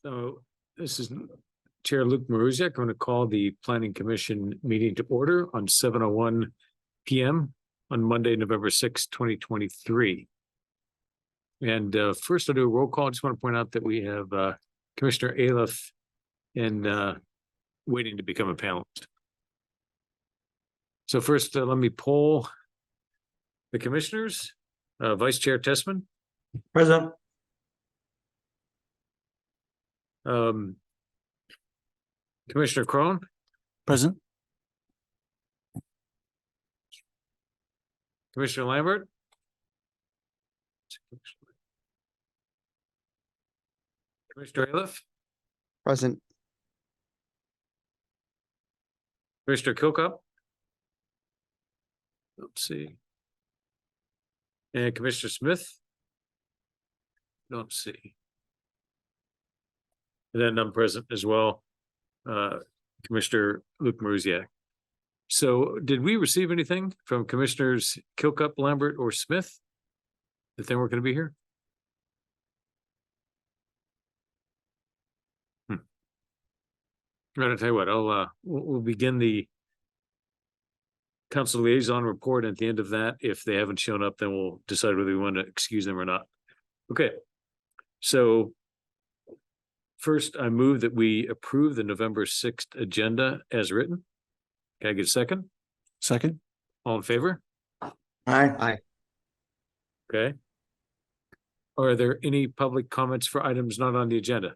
So this is Chair Luke Maruziak going to call the Planning Commission meeting to order on 7:01 p.m. on Monday, November 6, 2023. And first I'll do a roll call. I just want to point out that we have Commissioner Aliff in waiting to become a panelist. So first, let me poll the commissioners. Vice Chair Tessman. Present. Commissioner Crone. Present. Commissioner Lambert. Commissioner Aliff. Present. Commissioner Kilcup. Let's see. And Commissioner Smith. Don't see. And then I'm present as well, Commissioner Luke Maruziak. So did we receive anything from Commissioners Kilcup, Lambert, or Smith that they weren't going to be here? I'm going to tell you what, we'll begin the council liaison report. At the end of that, if they haven't shown up, then we'll decide whether we want to excuse them or not. Okay, so first, I move that we approve the November 6th agenda as written. Can I get a second? Second. All in favor? Aye. Aye. Okay. Are there any public comments for items not on the agenda?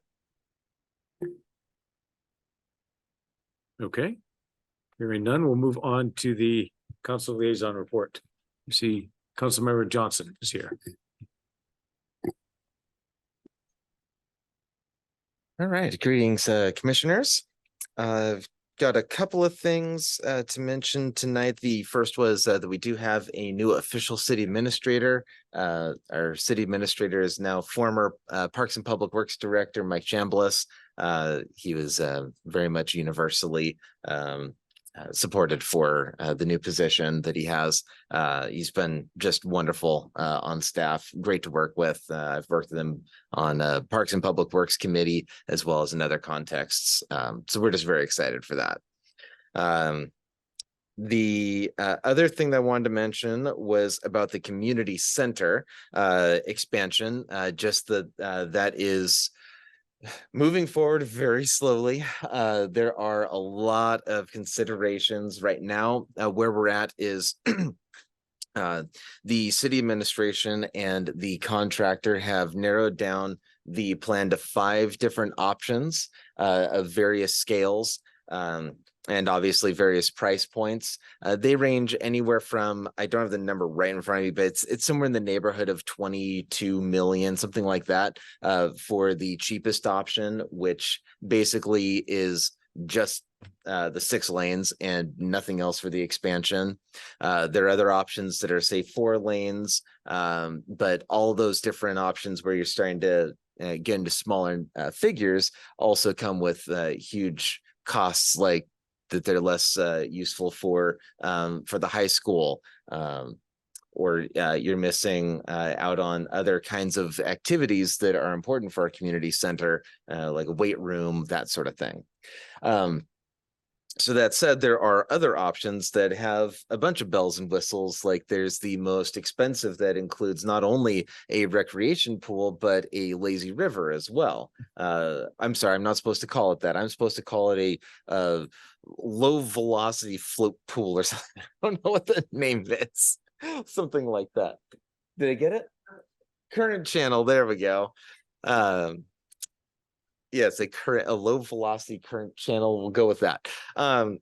Okay. Hearing none, we'll move on to the council liaison report. You see, Councilmember Johnson is here. All right, greetings, commissioners. I've got a couple of things to mention tonight. The first was that we do have a new official city administrator. Our city administrator is now former Parks and Public Works Director, Mike Chambliss. He was very much universally supported for the new position that he has. He's been just wonderful on staff, great to work with. I've worked with him on Parks and Public Works Committee, as well as in other contexts. So we're just very excited for that. The other thing that I wanted to mention was about the community center expansion, just that is moving forward very slowly. There are a lot of considerations right now. Where we're at is the city administration and the contractor have narrowed down the plan to 5 different options of various scales. And obviously various price points. They range anywhere from, I don't have the number right in front of me, but it's somewhere in the neighborhood of 22 million, something like that, for the cheapest option, which basically is just the 6 lanes and nothing else for the expansion. There are other options that are, say, 4 lanes, but all those different options where you're starting to get into smaller figures also come with huge costs, like that they're less useful for the high school, or you're missing out on other kinds of activities that are important for our community center, like a weight room, that sort of thing. So that said, there are other options that have a bunch of bells and whistles. Like there's the most expensive that includes not only a recreation pool, but a lazy river as well. I'm sorry, I'm not supposed to call it that. I'm supposed to call it a low velocity float pool or something. I don't know what the name is. Something like that. Did I get it? Current channel. There we go. Yes, a low velocity current channel. We'll go with that. And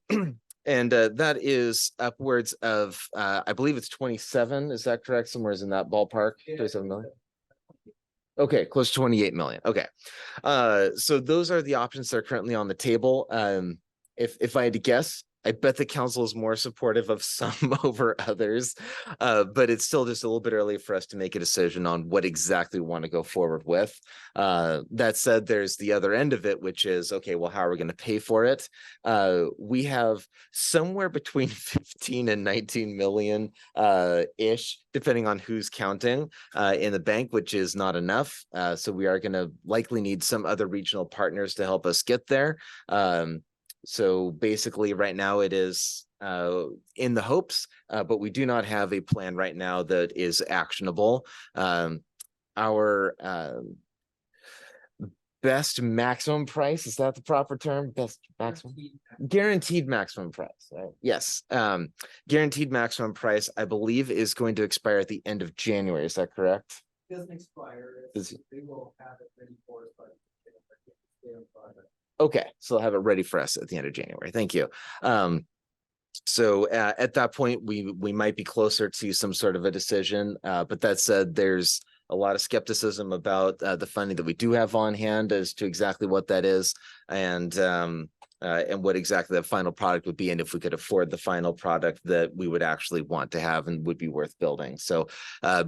that is upwards of, I believe it's 27. Is that correct? Somewhere in that ballpark, 27 million. Okay, close to 28 million. Okay. So those are the options that are currently on the table. If I had to guess, I bet the council is more supportive of some over others, but it's still just a little bit early for us to make a decision on what exactly we want to go forward with. That said, there's the other end of it, which is, okay, well, how are we going to pay for it? We have somewhere between 15 and 19 million ish, depending on who's counting, in the bank, which is not enough. So we are going to likely need some other regional partners to help us get there. So basically right now it is in the hopes, but we do not have a plan right now that is actionable. Our best maximum price, is that the proper term? Best maximum? Guaranteed maximum price, right? Yes. Guaranteed maximum price, I believe, is going to expire at the end of January. Is that correct? Doesn't expire. They will have it ready for us, but okay, so they'll have it ready for us at the end of January. Thank you. So at that point, we might be closer to some sort of a decision. But that said, there's a lot of skepticism about the funding that we do have on hand as to exactly what that is, and what exactly the final product would be, and if we could afford the final product that we would actually want to have and would be worth building. So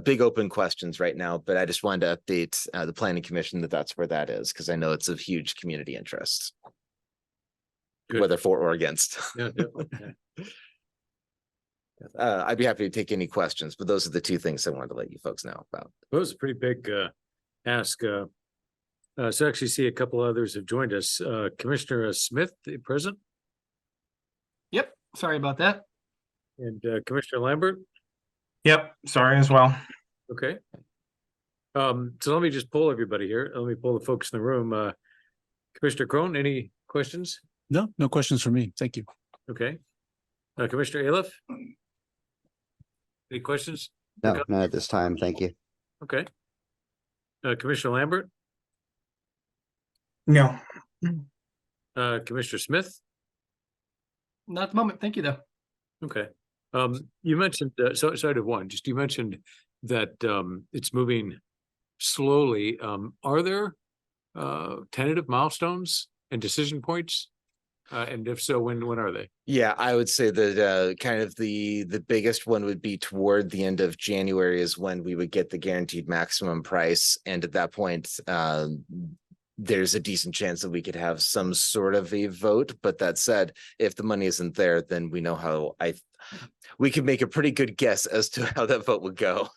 big open questions right now, but I just wanted to update the Planning Commission that that's where that is, because I know it's of huge community interest. Good. Whether for or against. Yeah, definitely. Yeah. I'd be happy to take any questions, but those are the two things I wanted to let you folks know about. That was a pretty big ask. So I actually see a couple others have joined us. Commissioner Smith, present, Yep, sorry about that. and Commissioner Lambert. Yep, sorry as well. Okay. So let me just poll everybody here. Let me poll the folks in the room. Commissioner Crone, any questions? No, no questions for me. Thank you. Okay. Commissioner Aliff? Any questions? No, not at this time. Thank you. Okay. Commissioner Lambert? No. Commissioner Smith? Not at the moment. Thank you, though. Okay. You mentioned, so I have one, just you mentioned that it's moving slowly. Are there tentative milestones and decision points? And if so, when are they? Yeah, I would say that kind of the biggest one would be toward the end of January is when we would get the guaranteed maximum price. And at that point, there's a decent chance that we could have some sort of a vote. But that said, if the money isn't there, then we know how we could make a pretty good guess as to how that vote would go.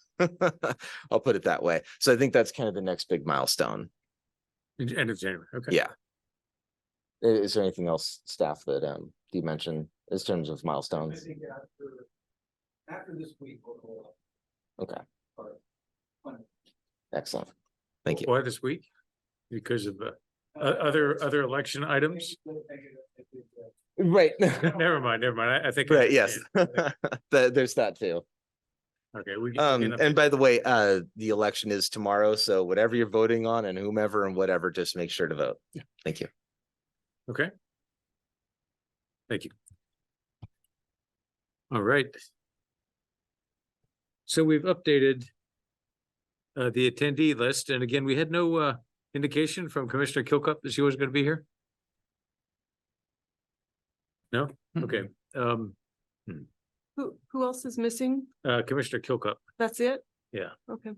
I'll put it that way. So I think that's kind of the next big milestone. End of January. Okay. Yeah. Is there anything else, staff, that you mentioned in terms of I milestones? think after this week, we'll go Okay, up. excellent. Thank you. Why this week? Because of other election items? Right. Never mind. I think. Right, yes. There's that too. Okay. And by the way, the election is tomorrow, so whatever you're voting on and whomever and whatever, just make sure to vote. Yeah. Thank you. Okay. Thank you. All right. So we've updated the attendee list, and again, we had no indication from Commissioner Kilcup that she was going to be here. No? Okay. Who else is missing? Commissioner Kilcup. That's it? Yeah. Okay.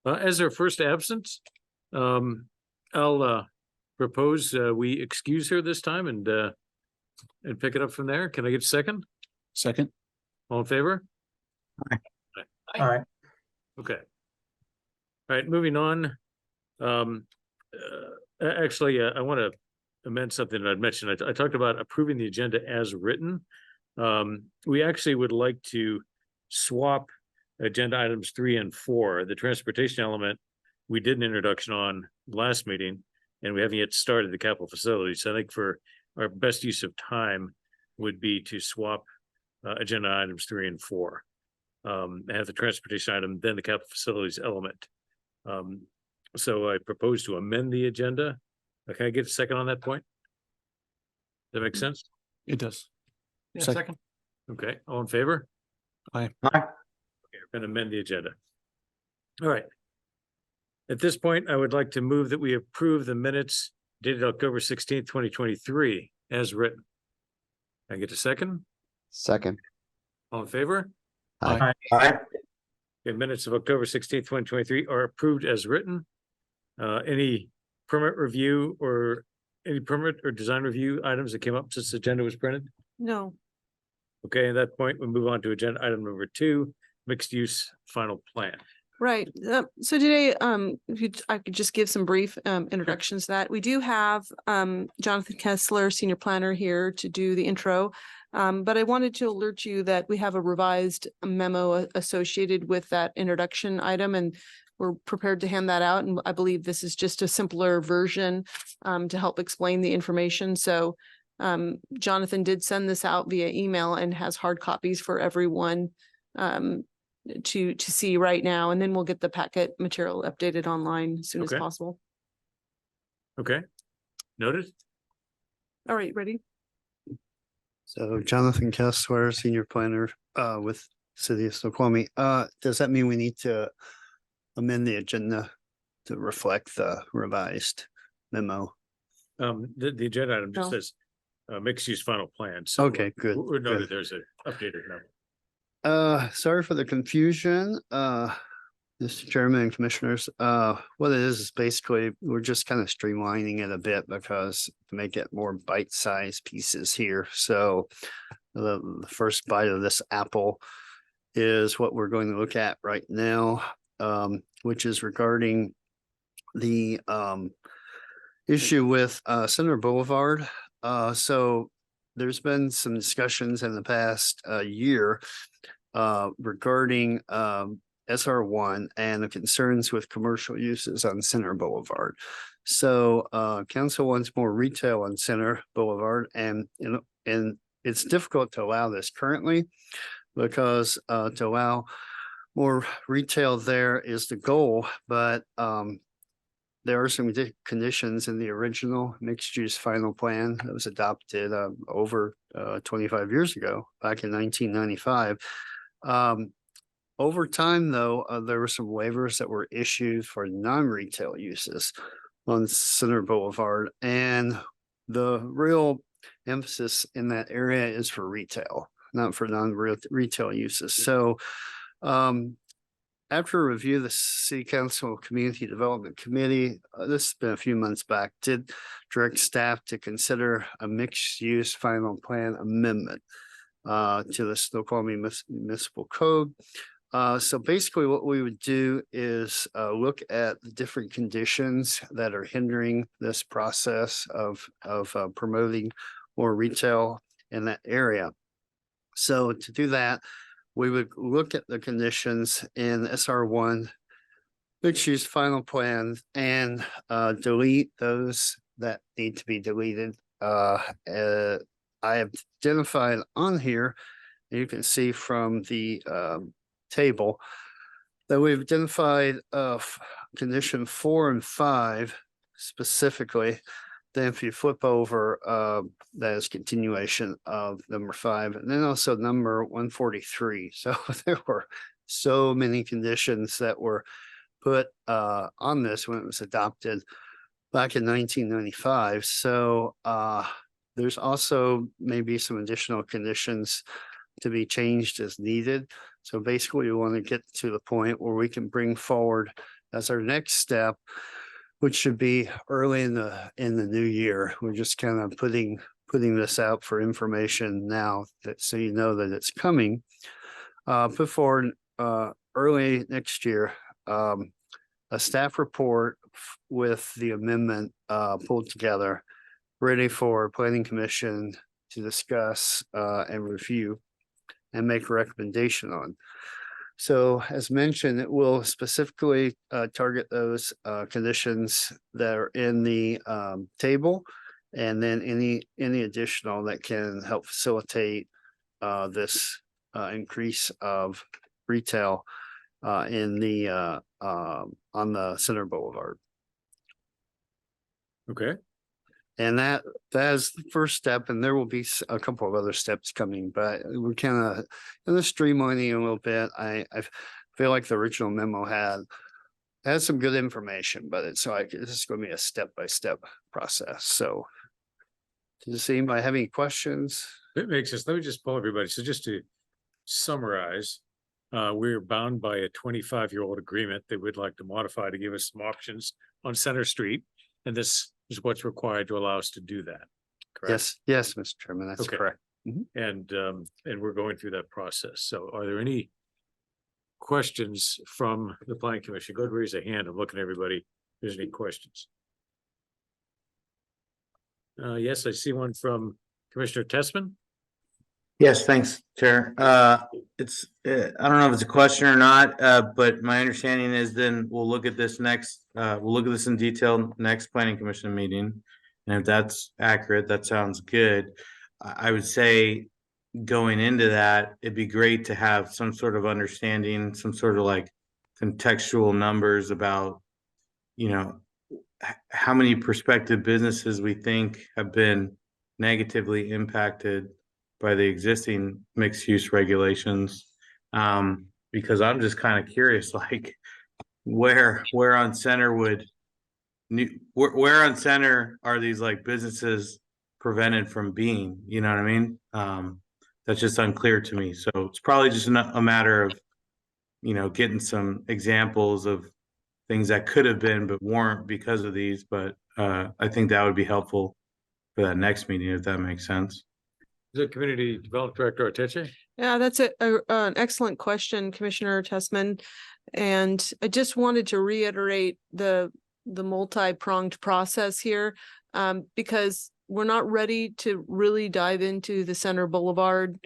As our first absence, I'll propose we excuse her this time and pick it up from there. Can I get a second? Second. All in favor? All right. Okay. All right, moving on. Actually, I want to amend something that I'd mentioned. I talked about approving the agenda as written. We actually would like to swap agenda items 3 and 4. The transportation element, we did an introduction on last meeting, and we haven't yet started the capital facilities. So I think for our best use of time would be to swap agenda items 3 and 4. Have the transportation item, then the capital facilities element. So I propose to amend the agenda. Can I get a second on that point? That makes sense? It does. Yeah, Second. second. Okay, all in favor? Aye. Aye. Okay, we're gonna amend the agenda. All right. At this point, I would like to move that we approve the minutes dated October 16th, 2023 as written. Can I get a second? Second. All in favor? Aye. Aye. Okay, minutes of October 16th, 2023 are approved as written. Any permit review or any permit or design review items that came up since the agenda was printed? No, Okay, at that point, we move on to agenda item number 2, mixed use final plan. right. So today, I could just give some brief introductions to that. We do have Jonathan Kessler, senior planner, here to do the intro. But I wanted to alert you that we have a revised memo associated with that introduction item, and we're prepared to hand that out. And I believe this is just a simpler version to help explain the information. So Jonathan did send this out via email and has hard copies for everyone to see right now. And then we'll get the packet material updated online as soon as Okay. possible. Okay, noted. All right, ready? So Jonathan Kessler, senior planner with City of Snoqualmie. Does that mean we need to amend the agenda to reflect the revised memo? The agenda item just No. says mixed use final plan. So Okay, good. we're noted good. there's an updated number. Sorry for the confusion, Mr. Chairman and Commissioners. What it is basically, we're just kind of streamlining it a bit because to make it more bite-sized pieces here. So the first bite of this apple is what we're going to look at right now, which is regarding the issue with Center Boulevard. So there's been some discussions in the past year regarding SR1 and the concerns with commercial uses on Center Boulevard. So council wants more retail on Center Boulevard, and it's difficult to allow this currently because to allow more retail there is the goal, but there are some conditions in the original mixed use final plan that was adopted over 25 years ago, back in 1995. Over time, though, there were some waivers that were issued for non-retail uses on Center Boulevard, and the real emphasis in that area is for retail, not for non-retail uses. So after a review, the City Council Community Development Committee, this has been a few months back, did direct staff to consider a mixed-use final plan amendment to the Snoqualmie Municipal Code. So basically what we would do is look at the different conditions that are hindering this process of promoting more retail in that area. So to do that, we would look at the conditions in SR1 mixed use final plan and delete those that need to be deleted. I have identified on here, you can see from the table that we've identified condition 4 and 5 specifically. Then if you flip over, that is continuation of number 5, and then also number 143. So there were so many conditions that were put on this when it was adopted back in 1995. So there's also maybe some additional conditions to be changed as needed. So basically, we want to get to the point where we can bring forward as our next step, which should be early in the new year. We're just kind of putting this out for information now, that so you know that it's coming. Put forward early next year a staff report with the amendment pulled together, ready for Planning Commission to discuss and review and make a recommendation on. So as mentioned, it will specifically target those conditions that are in the table, and then any additional that can help facilitate this increase of retail in the on the Center Boulevard. Okay, And that is the first step, and there will be a couple of other steps coming, but we're kind of in the streamlining a little bit. I feel like the original memo had some good information, but it's like this is going to be a step-by-step process. So Does anybody have any questions? It makes us, let me just pull everybody. So just to summarize, we're bound by a 25-year-old agreement that we'd like to modify to give us some options on Center Street. And this is what's required to allow us to do that. Correct? Yes, Mr. Chairman, that's Okay. correct. And we're going through that process. So are there any questions from the planning commission? Go ahead and raise a hand. I'm looking at everybody. If there's any questions? Yes, I see one from Commissioner Tessman. Yes, thanks, Chair. It's, I don't know if it's a question or not, but my understanding is then we'll look at this next, we'll look at this in detail next planning commission meeting. And if that's accurate, that sounds good. I would say going into that, it'd be great to have some sort of understanding, some sort of like contextual numbers about, you know, how many prospective businesses we think have been negatively impacted by the existing mixed use regulations. Because I'm just kind of curious, like where on Center would where on Center are these like businesses prevented from being, you know what I mean? That's just unclear to me. So it's probably just a matter of, you know, getting some examples of things that could have been but weren't because of these. But I think that would be helpful for that next meeting, if that makes sense. Is it Community Development Director Arteche? Yeah, that's an excellent question, Commissioner Tessman. And I just wanted to reiterate the multi-pronged process here, because we're not ready to really dive into the Center Boulevard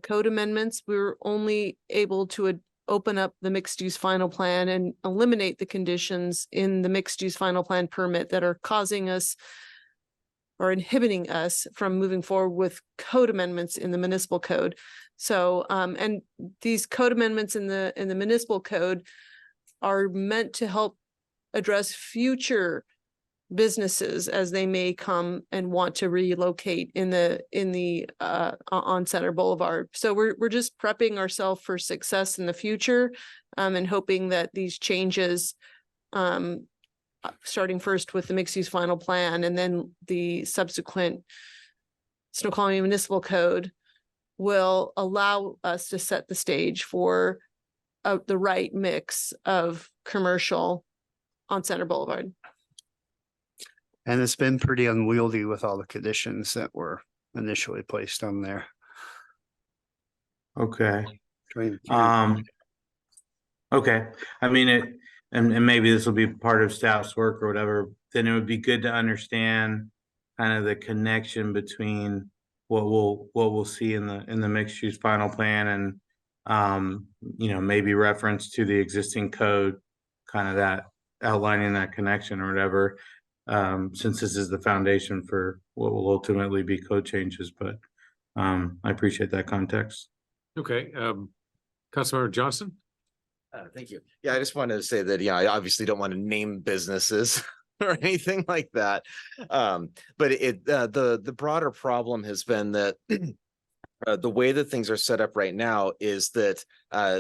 code amendments. We were only able to open up the mixed use final plan and eliminate the conditions in the mixed use final plan permit that are causing us or inhibiting us from moving forward with code amendments in the municipal code. So, and these code amendments in the municipal code are meant to help address future businesses as they may come and want to relocate on Center Boulevard. So we're just prepping ourselves for success in the future, and hoping that these changes, starting first with the mixed use final plan and then the subsequent Snoqualmie Municipal Code, will allow us to set the stage for the right mix of commercial on Center Boulevard. And it's been pretty unwieldy with all the conditions that were initially placed on there. Okay. Trying Okay. I mean, and maybe this will be part of staff's work or whatever, then it would be good to understand kind of the connection between what we'll see in the mixed use final plan and, you know, maybe reference to the existing code, kind of that outlining that connection or whatever, since this is the foundation for what will ultimately be code changes. But I appreciate that context. Okay, Councilmember Johnson? Thank you. Yeah, I just wanted to say that, yeah, I obviously don't want to name businesses or anything like that. But the broader problem has been that the way that things are set up right now is that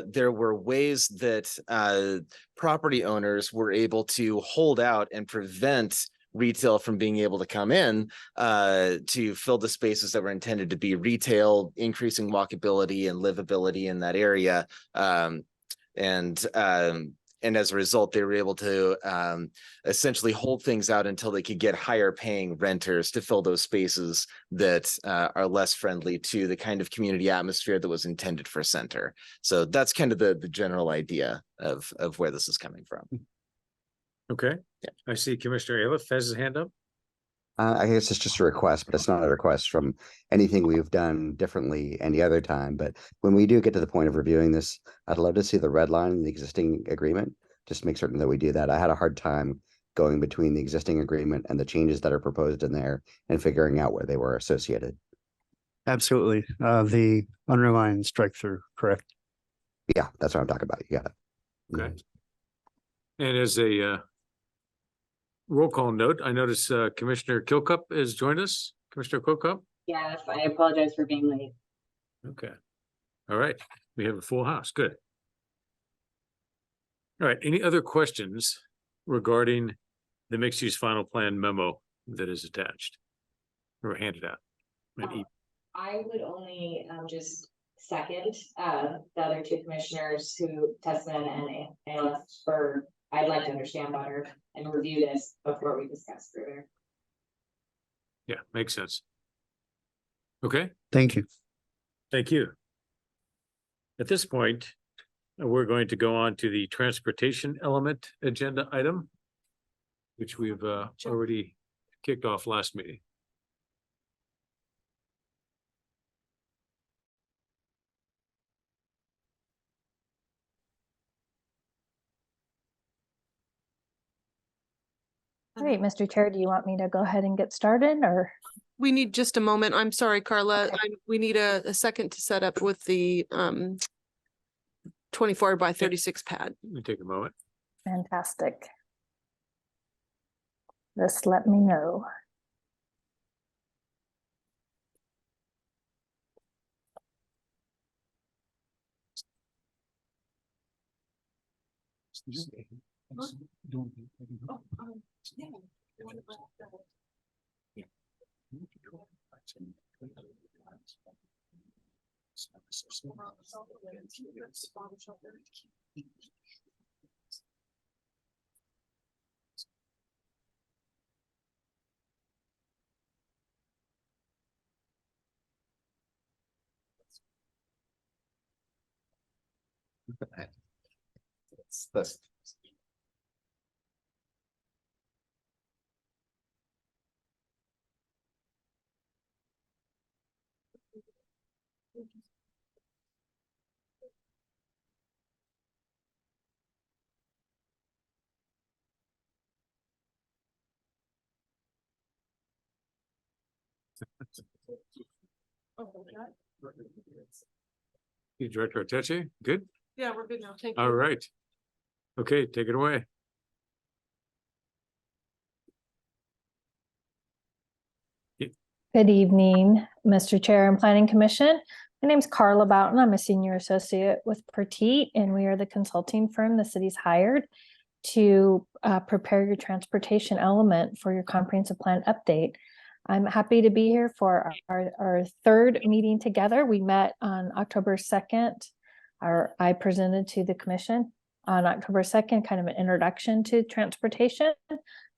there were ways that property owners were able to hold out and prevent retail from being able to come in to fill the spaces that were intended to be retail, increasing walkability and livability in that area. And as a result, they were able to essentially hold things out until they could get higher paying renters to fill those spaces that are less friendly to the kind of community atmosphere that was intended for Center. So that's kind of the general idea of where this is coming from. Okay. Yeah. I see Commissioner Aliff has his hand up. I guess it's just a request, but it's not a request from anything we've done differently any other time. But when we do get to the point of reviewing this, I'd love to see the red line in the existing agreement, just to make certain that we do that. I had a hard time going between the existing agreement and the changes that are proposed in there and figuring out where they were associated. Absolutely. The underlying strike through, correct? Yeah, that's what I'm talking about. You got it. Okay. And as a roll call note, I notice Commissioner Kilcup has joined us. Commissioner Kilcup? Yes, I apologize for being late. Okay. All right. We have a full house. Good. All right. Any other questions regarding the mixed use final plan memo that is attached? or handed out? And I would only just second the other two commissioners who Tessman and ALS for, I'd like to understand better and review this before we discuss further. yeah, makes sense. Okay, Thank you. thank you. At this point, we're going to go on to the transportation element agenda item, which we've already kicked off last meeting. All right, Mr. Chair, do you want me to go ahead and get started or? We need just a moment. I'm sorry, Carla. Okay. We need a second to set up with the 24 by 36 pad. Let me take a moment. Fantastic. Just let me know. That's You, Director Ateche, good? Yeah, we're good now. Thank you. All right. Okay, take it away. Good evening, Mr. Chair and Planning Commission. My name is Carla Boughton. I'm a senior associate with Pertite, and we are the consulting firm the city's hired to prepare your transportation element for your comprehensive plan update. I'm happy to be here for our third meeting together. We met on October 2nd. I presented to the commission on October 2nd, kind of an introduction to transportation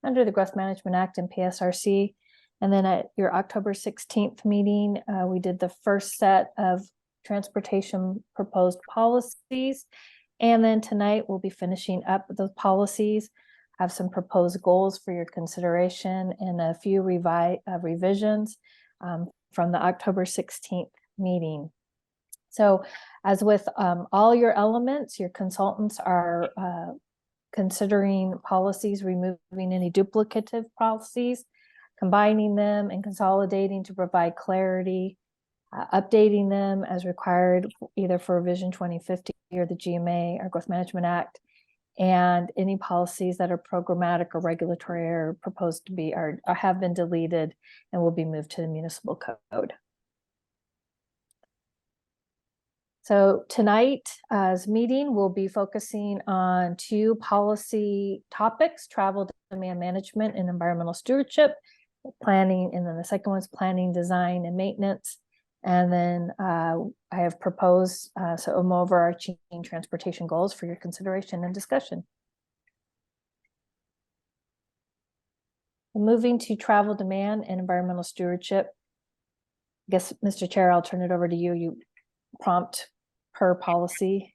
under the Growth Management Act and PSRC. And then at your October 16th meeting, we did the first set of transportation proposed policies. And then tonight we'll be finishing up those policies, have some proposed goals for your consideration and a few revisions from the October 16th meeting. So as with all your elements, your consultants are considering policies, removing any duplicative policies, combining them and consolidating to provide clarity, updating them as required either for Vision 2050 or the GMA or Growth Management Act, and any policies that are programmatic or regulatory are proposed to be or have been deleted and will be moved to the municipal code. So tonight's meeting will be focusing on two policy topics: travel demand management and environmental stewardship, planning, and then the second one's planning, design, and maintenance. And then I have proposed some overarching transportation goals for your consideration and discussion. Moving to travel demand and environmental stewardship. I guess, Mr. Chair, I'll turn it over to you. You prompt per policy.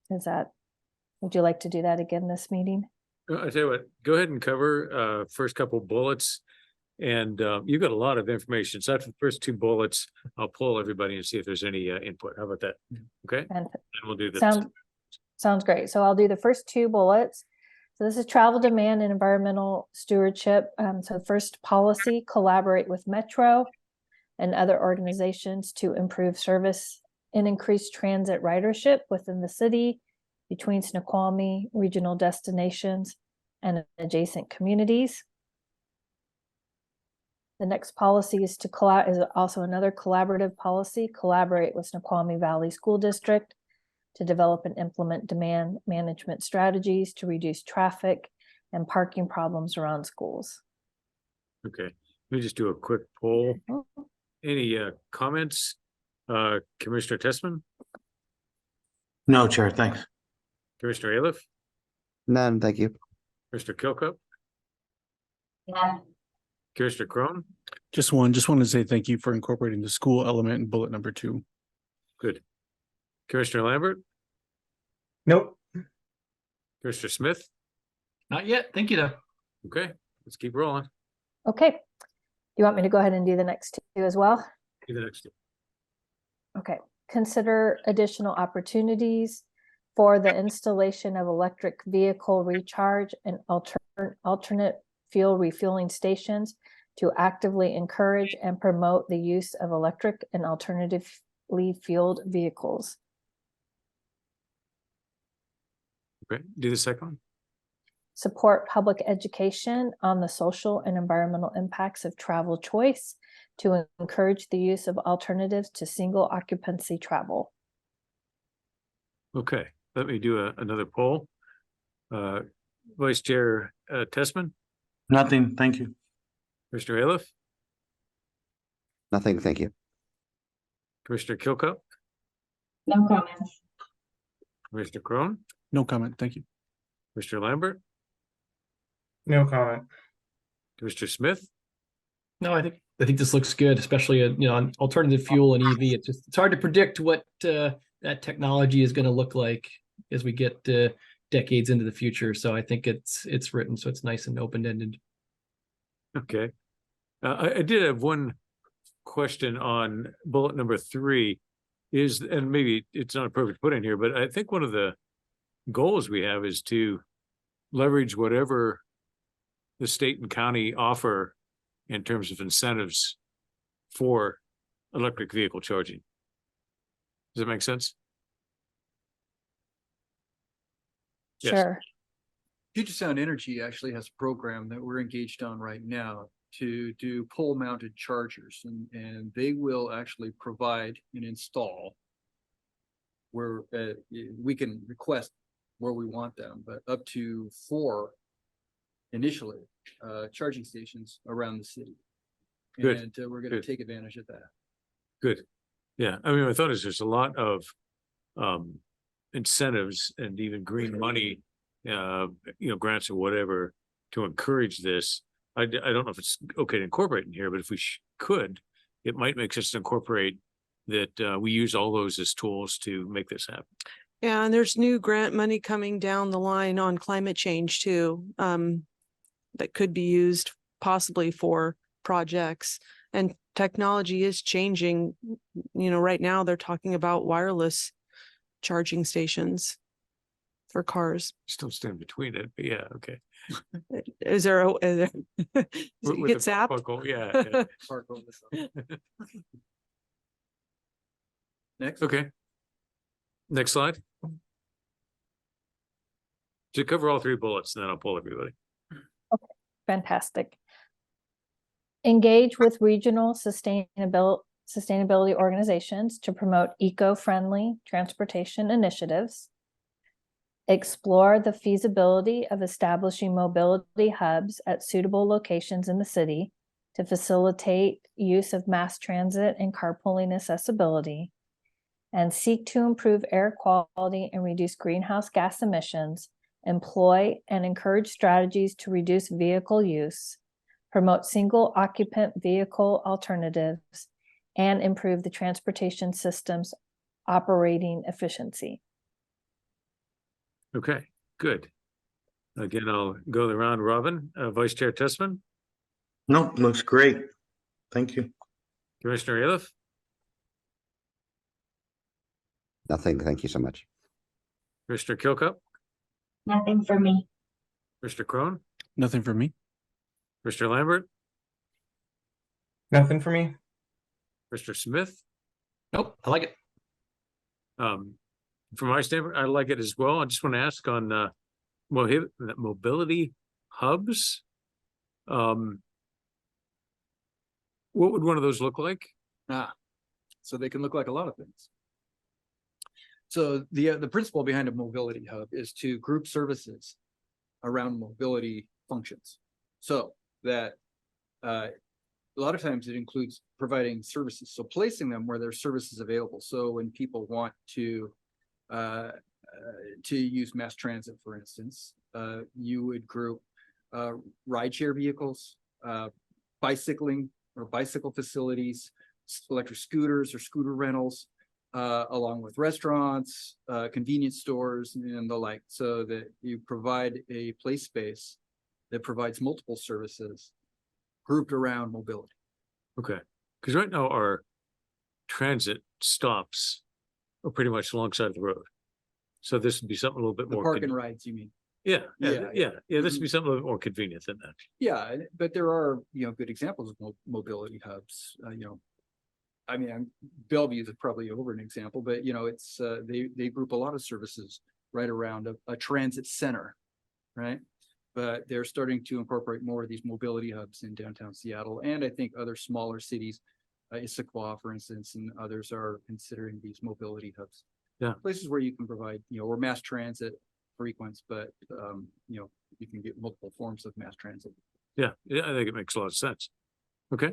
Would you like to do that again this meeting? I tell you what, go ahead and cover first couple bullets. And you've got a lot of information. So after the first two bullets, I'll pull everybody and see if there's any input. How about that? Okay. And we'll do this. Sounds great. So I'll do the first two bullets. So this is travel demand and environmental stewardship. So first policy, collaborate with Metro and other organizations to improve service and increase transit ridership within the city, between Snoqualmie regional destinations and adjacent communities. The next policy is also another collaborative policy, collaborate with Snoqualmie Valley School District to develop and implement demand management strategies to reduce traffic and parking problems around schools. Okay. Let me just do a quick poll. Any comments? Commissioner Tessman, No, Chair, thanks. Commissioner Aliff, None, thank you. Mr. Kilcup, Yeah, Commissioner Crone, Just wanted to say thank you for incorporating the school element in bullet number 2. good. Commissioner Lambert, Nope. Commissioner Smith, Not yet. Thank you, though. okay, let's keep rolling. Okay. You want me to go ahead and do the next 2 as well? Do the next two. Okay. Consider additional opportunities for the installation of electric vehicle recharge and alternate fuel refueling stations to actively encourage and promote the use of electric and alternatively fueled vehicles. Okay, do the second one. Support public education on the social and environmental impacts of travel choice to encourage the use of alternatives to single occupancy travel. Okay, let me do another poll. Vice Chair Tessman, Nothing, thank you. Commissioner Aliff, Nothing, thank you. Commissioner Kilcup, no comments. Commissioner Crone, No comment. Thank you. Commissioner Lambert, No comment. Commissioner Smith, No, I think this looks good, especially on alternative fuel and EV. It's hard to predict what that technology is going to look like as we get decades into the future. So I think it's written so it's nice and open-ended. okay. I did have one question on bullet number 3 and maybe it's not appropriate to put in here, but I think one of the goals we have is to leverage whatever the state and county offer in terms of incentives for electric vehicle charging. Does that make sense? Yes. Sure. Puget Sound Energy actually has a program that we're engaged on right now to do pole mounted chargers, and they will actually provide and install where we can request where we want them, but up to 4 initially charging stations around the city. Good. And we're going to take advantage of that. Good. Yeah, I mean, my thought is there's a lot of incentives and even green money, grants or whatever to encourage this. I don't know if it's okay to incorporate in here, but if we could, it might make sense to incorporate that we use all those as tools to make this happen. Yeah, and there's new grant money coming down the line on climate change too, that could be used possibly for projects. And technology is changing. Right now they're talking about wireless charging stations for cars. Just don't stand between it, but yeah, okay. Is there With get the zapped? buckle, yeah. Next. Okay. Next slide. To cover all 3 bullets, and then I'll pull everybody. Fantastic. Engage with regional sustainability organizations to promote eco-friendly transportation initiatives. Explore the feasibility of establishing mobility hubs at suitable locations in the city to facilitate use of mass transit and carpooling accessibility. And seek to improve air quality and reduce greenhouse gas emissions. Employ and encourage strategies to reduce vehicle use, promote single occupant vehicle alternatives, and improve the transportation system's operating efficiency. Okay, good. Again, I'll go the round robin. Vice Chair Tessman, No, looks great. Thank you. Commissioner Aliff, Nothing, thank you so much. Commissioner Kilcup, Nothing for me. Mr. Crone, Nothing for me. Mr. Lambert, Nothing for me. Mr. Smith. Nope, I like it. From my standpoint, I like it as well. I just want to ask on mobility hubs. What would one of those look like? So they can look like a lot of things. So the principle behind a mobility hub is to group services around mobility functions. So that a lot of times it includes providing services, so placing them where there's services available. So when people want to use mass transit, for instance, you would group rideshare vehicles, bicycling or bicycle facilities, electric scooters or scooter rentals, along with restaurants, convenience stores and the like, so that you provide a play space that provides multiple services grouped around mobility. Okay, because right now our transit stops are pretty much alongside the road. So this would be something a little bit The more. park and rides, you mean? Yeah, Yeah. this would be something a little bit more convenient than that. Yeah, but there are, good examples of mobility hubs, I mean, Bellevue is probably over an example, but it's, they group a lot of services right around a transit center, right? But they're starting to incorporate more of these mobility hubs in downtown Seattle, and I think other smaller cities, Issaquah, for instance, and others are considering these mobility hubs. Yeah. Places where you can provide, or mass transit frequents, but, you can get multiple forms of mass transit. Yeah, I think it makes a lot of sense. Okay.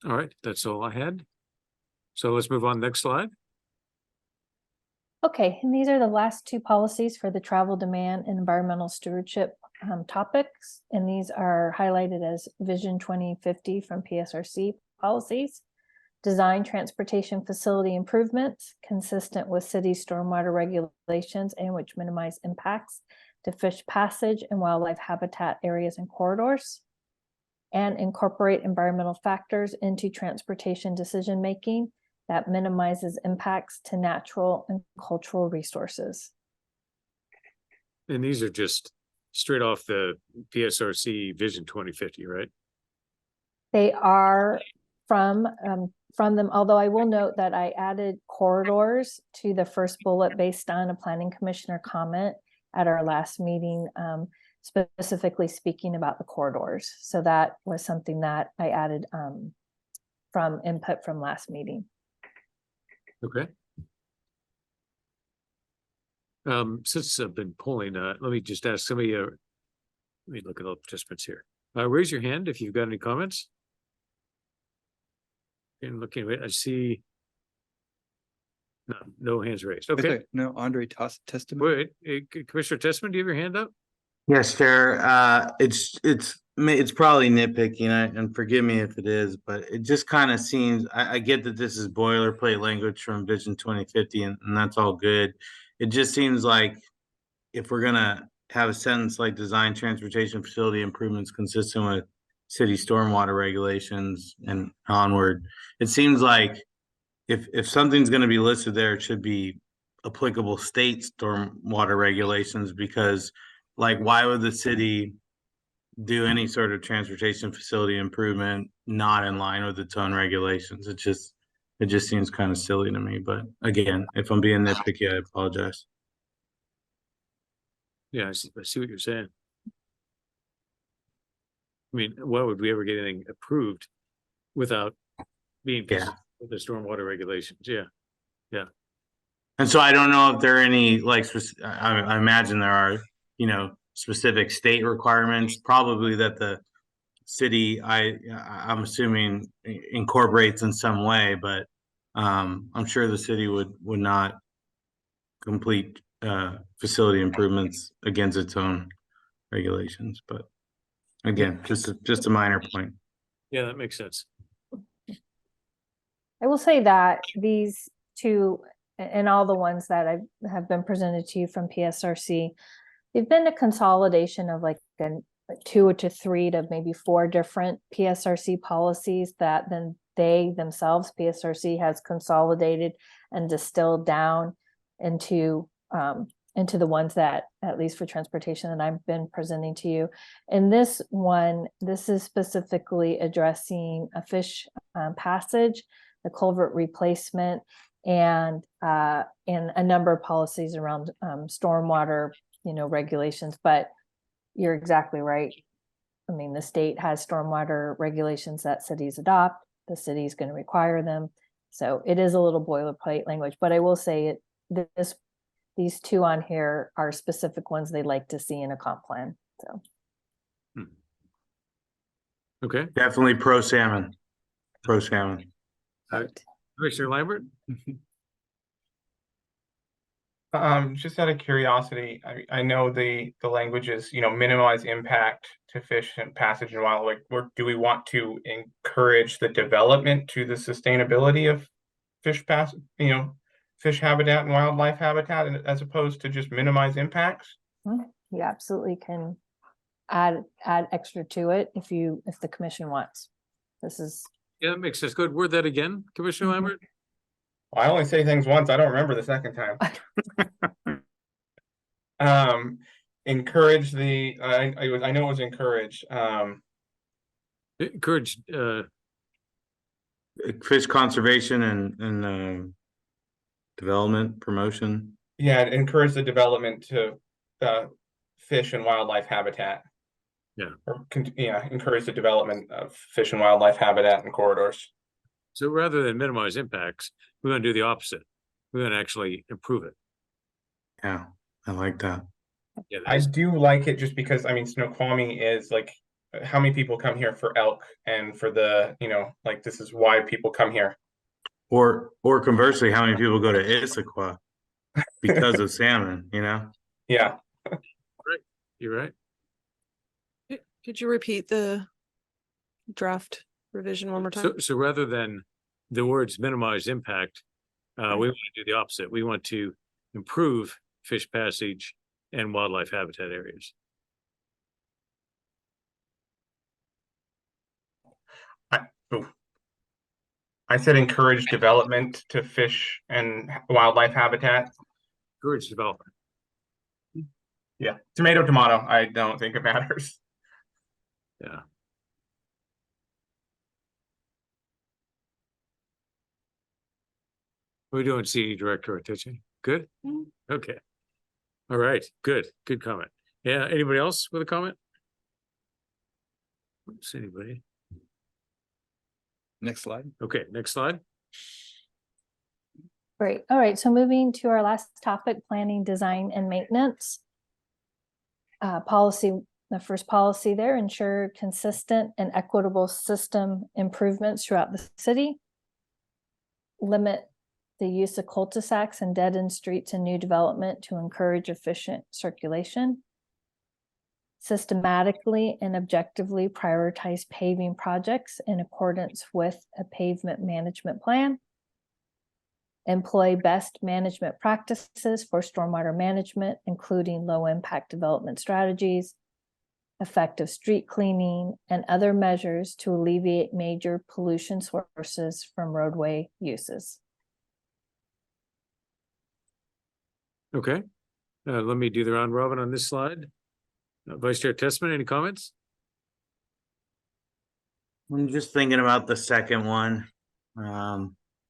All right, that's all I had. So let's move on, next slide. Okay, and these are the last two policies for the travel demand and environmental stewardship topics. And these are highlighted as Vision 2050 from PSRC policies. Design transportation facility improvements consistent with city stormwater regulations and which minimize impacts to fish passage and wildlife habitat areas and corridors. And incorporate environmental factors into transportation decision-making that minimizes impacts to natural and cultural resources. And these are just straight off the PSRC Vision 2050, right? They are from them, although I will note that I added corridors to the first bullet based on a planning commissioner comment at our last meeting, specifically speaking about the corridors. So that was something that I added from input from last meeting. Okay. Since I've been polling, let me just ask somebody, let me look at all the participants here. Raise your hand if you've got any comments. And looking at it, I see no hands raised. Okay. No, Andre Testament. Wait, Commissioner Testament, do you have your hand up? Yes, Chair. It's probably nitpicking, and forgive me if it is, but it just kind of seems, I get that this is boilerplate language from Vision 2050, and that's all good. It just seems like if we're gonna have a sentence like design transportation facility improvements consistent with city stormwater regulations and onward, it seems like if something's gonna be listed there, it should be applicable state stormwater regulations, because like, why would the city do any sort of transportation facility improvement not in line with its own regulations? It just seems kind of silly to me. But again, if I'm being nitpicky, I apologize. Yeah, I see what you're saying. I mean, why would we ever get anything approved without being consistent with the stormwater regulations? Yeah. And so I don't know if there are any, like, I imagine there are, specific state requirements, probably that the city, I'm assuming, incorporates in some way, but I'm sure the city would not complete facility improvements against its own regulations. But again, just a minor point. Yeah, that makes sense. I will say that these two and all the ones that have been presented to you from PSRC, they've been a consolidation of like 2 to 3 to maybe 4 different PSRC policies that then they themselves, PSRC, has consolidated and distilled down into the ones that, at least for transportation, that I've been presenting to you. And this one, this is specifically addressing a fish passage, the culvert replacement, and a number of policies around stormwater, regulations. But you're exactly right. I mean, the state has stormwater regulations that cities adopt. The city is going to require them. So it is a little boilerplate language, but I will say these two on here are specific ones they'd like to see in a comp plan. So. Okay, Definitely pro salmon. Pro salmon. Commissioner Lambert? Just out of curiosity, I know the language is, minimize impact to fish and passage and wildlife. Do we want to encourage the development to the sustainability of fish fish habitat and wildlife habitat as opposed to just minimize impacts? You absolutely can add extra to it if the commission wants. This is Yeah, that makes sense. Good. Word that again, Commissioner Lambert? Well, I only say things once. I don't remember the second time. Encourage the. I know it was encouraged. Encourage, Fish conservation and development, promotion. Yeah, encourage the development to fish and wildlife habitat. Yeah. Encourage the development of fish and wildlife habitat and corridors. so rather than minimize impacts, we're gonna do the opposite. We're gonna actually improve it. Yeah, I like that. Yeah, I do like it just because Snoqualmie is like, how many people come here for elk and for the, this is why people come here. Or conversely, how many people go to Issaquah because of salmon, Yeah. you're right. Could you repeat the draft revision one more time? So rather than the words minimize impact, we want to do the opposite. We want to improve fish passage and wildlife habitat areas. I said encourage development to fish and wildlife habitat. Encourage development. Yeah, tomato. I don't think it matters. Yeah. What are we doing, CD Director attention? Good? Okay. All right, good comment. Yeah, anybody else with a comment? Oops, anybody? Next slide. Okay, next slide. great. All right, so moving to our last topic, planning, design, and maintenance. Policy, the first policy there, ensure consistent and equitable system improvements throughout the city. Limit the use of cul-de-sacs and dead-end streets in new development to encourage efficient circulation. Systematically and objectively prioritize paving projects in accordance with a pavement management plan. Employ best management practices for stormwater management, including low-impact development strategies, effective street cleaning, and other measures to alleviate major pollution sources from roadway uses. Okay, let me do the round robin on this slide. Vice Chair Testman, any comments? I'm just thinking about the second one.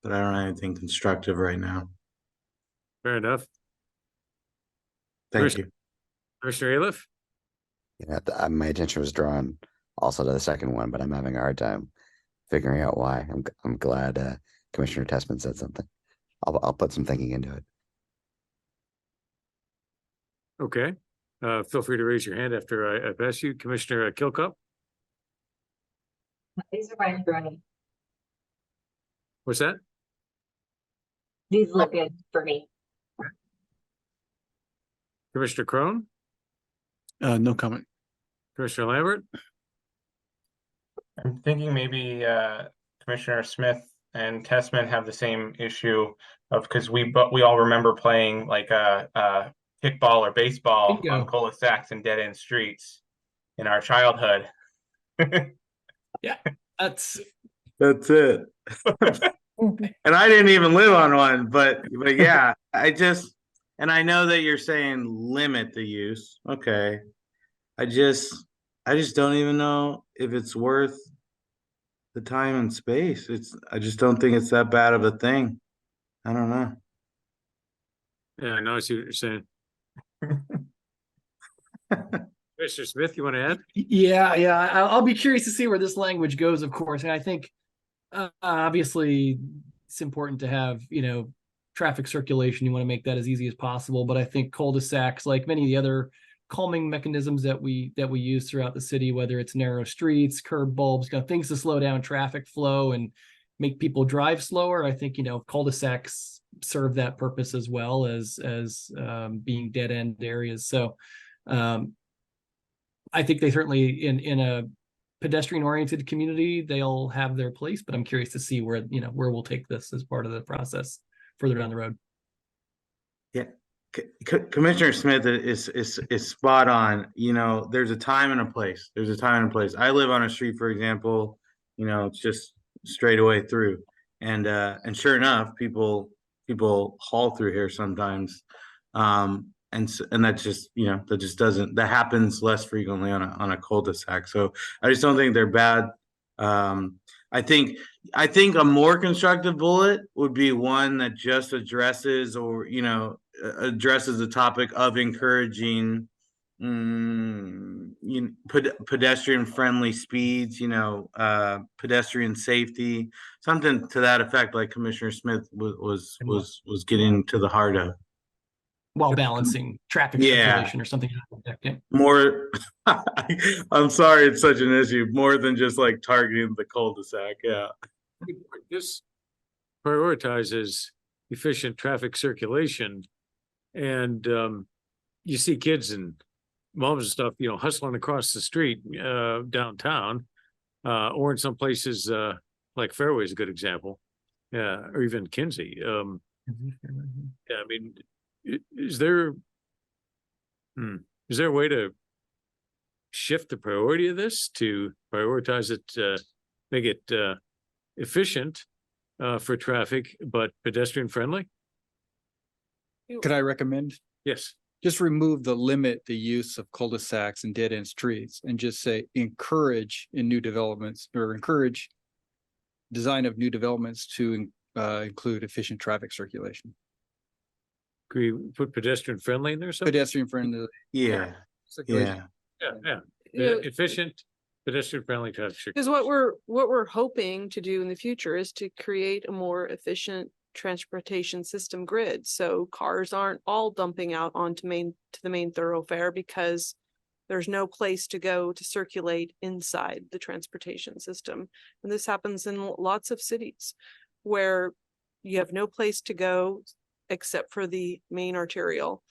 But I don't have anything constructive right now. Fair enough. Thank you. Commissioner Aliff? My attention was drawn also to the second one, but I'm having a hard time figuring out why. I'm glad Commissioner Testman said something. I'll put some thinking into it. Okay, feel free to raise your hand after I pass you. Commissioner Kilcup? These are fine for me. What's that? These look good for me. Commissioner Crone? No comment. Commissioner Lambert? I'm thinking maybe Commissioner Smith and Testman have the same issue of, because we all remember playing like a kickball or baseball on cul-de-sacs and dead-end streets in our childhood. Yeah, that's it. And I didn't even live on one, but yeah, and I know that you're saying limit the use. Okay. I just don't even know if it's worth the time and space. I just don't think it's that bad of a thing. I don't know. Yeah, I know, I see what you're saying. Mr. Smith, you want to add? Yeah, I'll be curious to see where this language goes, of course. And I think obviously it's important to have, traffic circulation. You want to make that as easy as possible. But I think cul-de-sacs, like many of the other calming mechanisms that we use throughout the city, whether it's narrow streets, curb bulbs, things to slow down traffic flow and make people drive slower. I think, cul-de-sacs serve that purpose as well as being dead end areas. So I think they certainly in a pedestrian oriented community, they'll have their place, but I'm curious to see where we'll take this as part of the process further down the road. Yeah. Commissioner Smith is spot on. There's a time and a place. There's a time and a place. I live on a street, for example, it's just straight away through. And sure enough, people haul through here sometimes. And that just happens less frequently on a cul-de-sac. So I just don't think they're bad. I think a more constructive bullet would be one that just addresses the topic of encouraging pedestrian friendly speeds, pedestrian safety, something to that effect, like Commissioner Smith was getting to the heart of. While balancing traffic circulation or something. More, I'm sorry, it's such an issue. More than just like targeting the cul-de-sac. Yeah. This prioritizes efficient traffic circulation, and you see kids and moms and stuff, hustling across the street downtown, or in some places like Fairway is a good example, or even Kinsey. Yeah, I mean. Is there a way to shift the priority of this to prioritize it, make it efficient for traffic, but pedestrian friendly? Could I recommend? Yes. Just remove the use of cul-de-sacs and dead end streets and just say encourage in new developments, or encourage design of new developments to include efficient traffic circulation. Can we put pedestrian friendly in there? Pedestrian friendly. Yeah. Yeah. Efficient, pedestrian friendly traffic circulation. Because what we're hoping to do in the future is to create a more efficient transportation system grid. So cars aren't all dumping out onto the main thoroughfare because there's no place to go to circulate inside the transportation system. And this happens in lots of cities where you have no place to go except for the main arterial.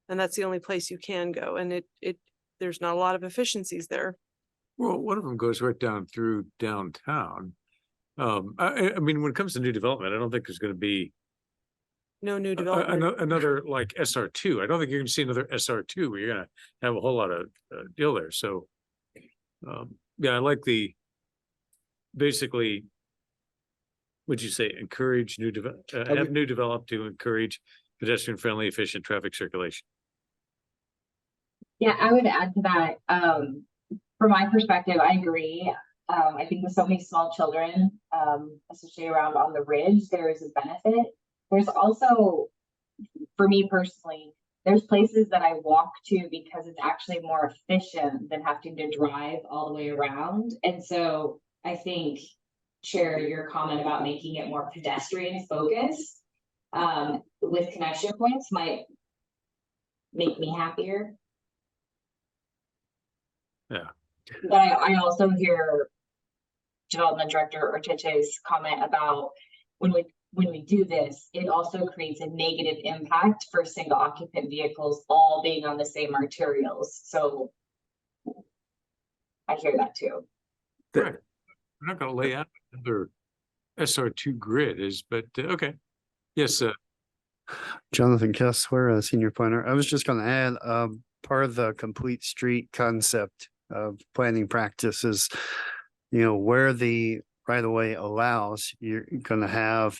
And that's the only place you can go. And there's not a lot of efficiencies there. Well, one of them goes right down through downtown. I mean, when it comes to new development, I don't think there's going to be no new development. Another like SR2. I don't think you're going to see another SR2 where you're going to have a whole lot of deal there. So, yeah, I like basically, would you say encourage new develop to encourage pedestrian friendly, efficient traffic circulation? Yeah, I would add to that. From my perspective, I agree. I think with so many small children, especially around on the ridge, there is a benefit. There's also, for me personally, there's places that I walk to because it's actually more efficient than having to drive all the way around. And so I think, Chair, your comment about making it more pedestrian focused with connection points might make me happier. Yeah. But I also hear Development Director Ortiche's comment about when we do this, it also creates a negative impact for single occupant vehicles all being on the same arterials. So I hear that too. Right. We're not going to lay out another SR2 grid, but okay. Yes, Jonathan Kessler, Senior Planner. I was just going to add, part of the complete street concept of planning practices, where the right of way allows, you're going to have,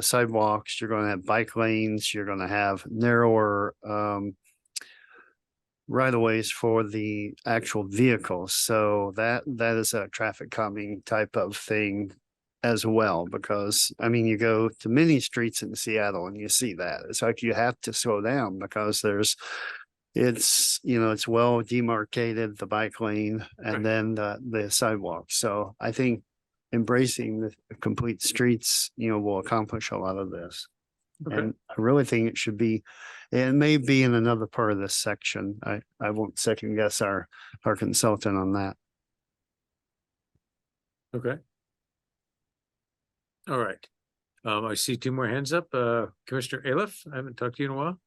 sidewalks, you're going to have bike lanes, you're going to have narrower right of ways for the actual vehicles. So that is a traffic calming type of thing as well, because I mean, you go to many streets in Seattle and you see that it's like you have to slow down because it's well demarcated, the bike lane and then the sidewalk. So I think embracing the complete streets, will accomplish a lot of this. Okay. And I really think it should be, it may be in another part of this section. I won't second guess our consultant on that. Okay. All right. I see two more hands up. Commissioner Aliff, I haven't talked to you in a while.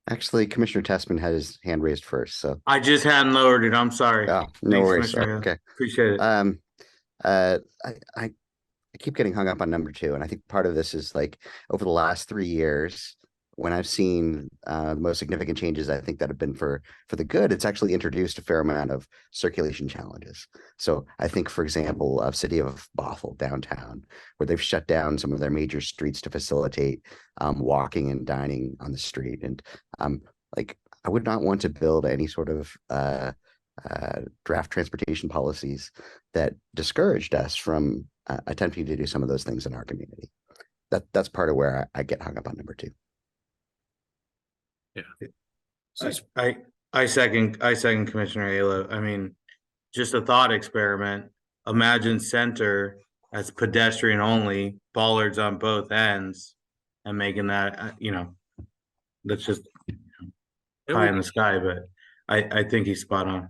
Actually, Commissioner Testman had his hand raised first, so. I just hadn't lowered it. I'm sorry. Oh, no Thanks, worries. Commissioner Hill. Okay. Appreciate it. I keep getting hung up on number 2, and I think part of this is like over the last 3 years, when I've seen the most significant changes, I think that have been for the good. It's actually introduced a fair amount of circulation challenges. So I think, for example, of City of Bothell downtown, where they've shut down some of their major streets to facilitate walking and dining on the street. And like, I would not want to build any sort of draft transportation policies that discouraged us from attempting to do some of those things in our community. That's part of where I get hung up on number 2. Yeah. I second Commissioner Ayla. I mean, just a thought experiment. Imagine Center as pedestrian only, bollards on both ends, and making that, that's just pie in the sky, but I think he's spot on.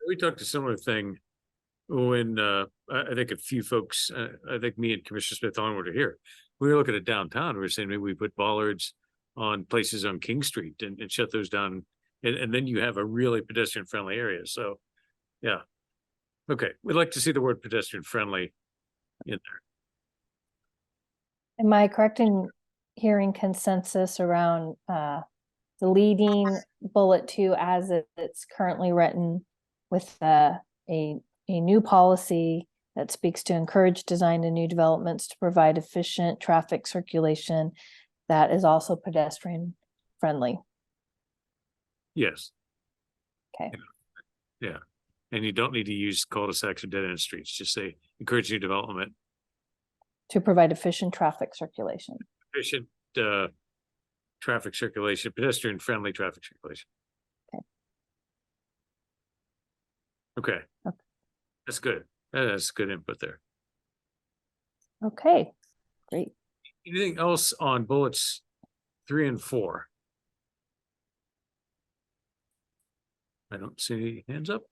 We talked a similar thing when I think a few folks, I think me and Commissioner Smith onward are here. We were looking at downtown. We were saying maybe we put bollards on places on King Street and shut those down. And then you have a really pedestrian friendly area. So yeah. Okay. We'd like to see the word pedestrian friendly in there. Am I correct in hearing consensus around deleting bullet 2 as it's currently written with a new policy that speaks to encourage design and new developments to provide efficient traffic circulation that is also pedestrian friendly? Yes. Okay. Yeah. And you don't need to use cul-de-sacs or dead end streets. Just say encourage new development. To provide efficient traffic circulation. Efficient traffic circulation, pedestrian friendly traffic circulation. Okay. That's good. That's good input there. Okay, great. Anything else on bullets 3 and 4? I don't see any hands up.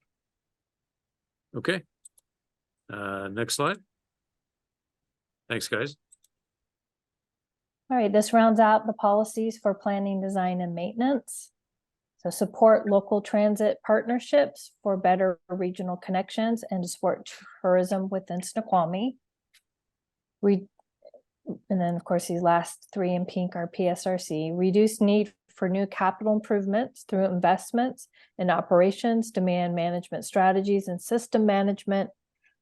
Okay. Next slide. Thanks, guys. All right, this rounds out the policies for planning, design, and maintenance. So support local transit partnerships for better regional connections and to support tourism within Snoqualmie. And then, of course, these last 3 in pink are PSRC. Reduce need for new capital improvements through investments in operations, demand management strategies, and system management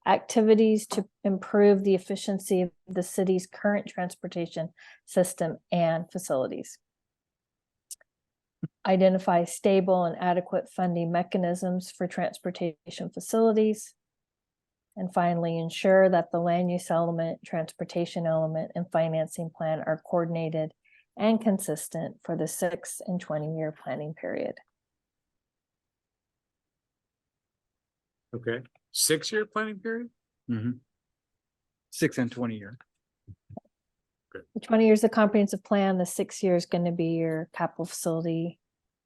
activities to improve the efficiency of the city's current transportation system and facilities. Identify stable and adequate funding mechanisms for transportation facilities. And finally, ensure that the land use element, transportation element, and financing plan are coordinated and consistent for the 6 and 20-year planning period. Okay. 6-year planning period? 6 and 20 year. The 20 years of comprehensive plan, the 6 years going to be your capital facility,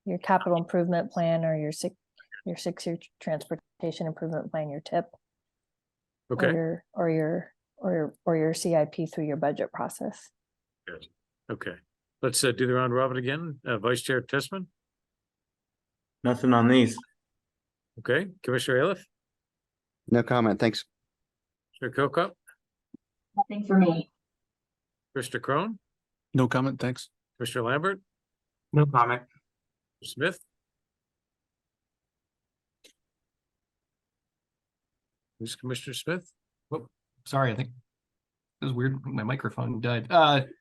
your capital improvement plan, or your 6-year transportation improvement plan, your TIP. Okay. Or your CIP through your budget process. Good. Okay. Let's do the round robin again. Vice Chair Tessman. Nothing on these. Okay. Commissioner Aliff. No comment. Thanks. Commissioner Kokop. Nothing for me. Commissioner Crone. No comment. Thanks. Commissioner Lambert. No comment. Smith. Who's Commissioner Smith? Oh, sorry, I think it was weird. My microphone died.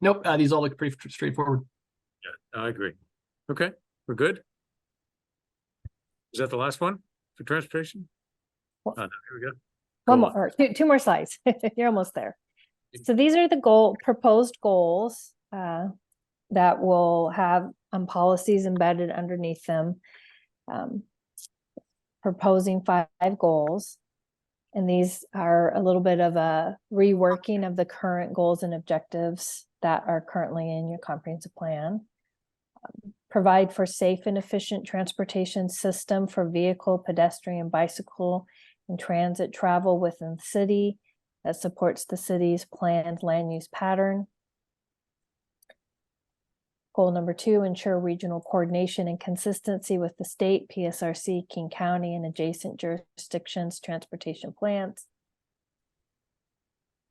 Nope, these all look pretty straightforward. Yeah, I agree. Okay, we're good. Is that the last one for transportation? Well, here we go. One more, or two more slides. You're almost there. So these are the proposed goals that will have policies embedded underneath them. Proposing 5 goals. And these are a little bit of a reworking of the current goals and objectives that are currently in your comprehensive plan. Provide for safe and efficient transportation system for vehicle, pedestrian, bicycle, and transit travel within the city that supports the city's planned land use pattern. Goal number 2, ensure regional coordination and consistency with the state, PSRC, King County, and adjacent jurisdictions' transportation plans.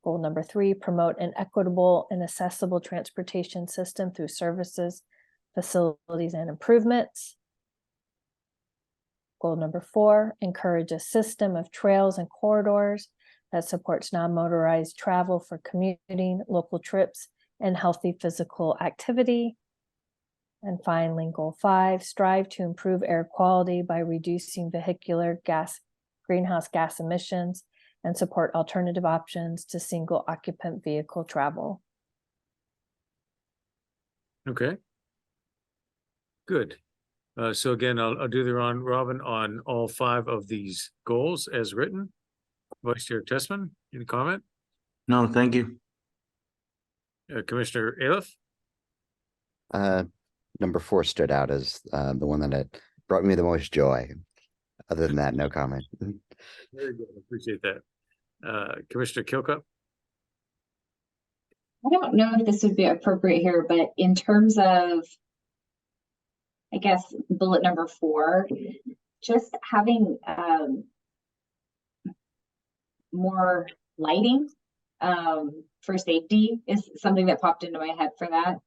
Goal number 3, promote an equitable and accessible transportation system through services, facilities, and improvements. Goal number 4, encourage a system of trails and corridors that supports non-motorized travel for commuting, local trips, and healthy physical activity. And finally, goal 5, strive to improve air quality by reducing vehicular greenhouse gas emissions and support alternative options to single occupant vehicle travel. Okay. Good. So again, I'll do the round robin on all 5 of these goals as written. Vice Chair Tessman, any comment? No, thank you. Commissioner Aliff? Number 4 stood out as the one that had brought me the most joy. Other than that, no comment. Very good. Appreciate that. Commissioner Kilcup? I don't know if this would be appropriate here, but in terms of, I guess, bullet number 4, just having more lighting for safety is something that popped into my head for that.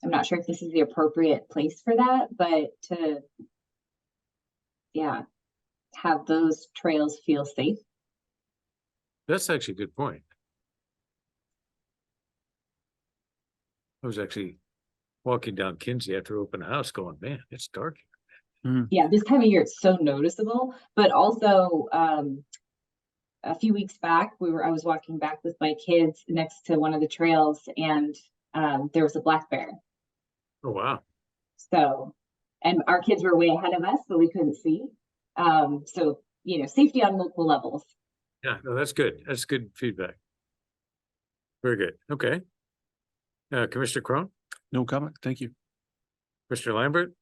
I'm not sure if this is the appropriate place for that, but to, yeah, have those trails feel safe. That's actually a good point. I was actually walking down Kinsey after open house going, man, it's dark. Yeah, this time of year it's so noticeable, but also a few weeks back I was walking back with my kids next to one of the trails, and there was a black bear. Oh wow. So, and our kids were way ahead of us, so we couldn't see. So, you know, safety on multiple levels. Yeah, no, that's good. That's good feedback. Very good. Okay. Commissioner Crone? No comment. Thank you. Commissioner Lambert?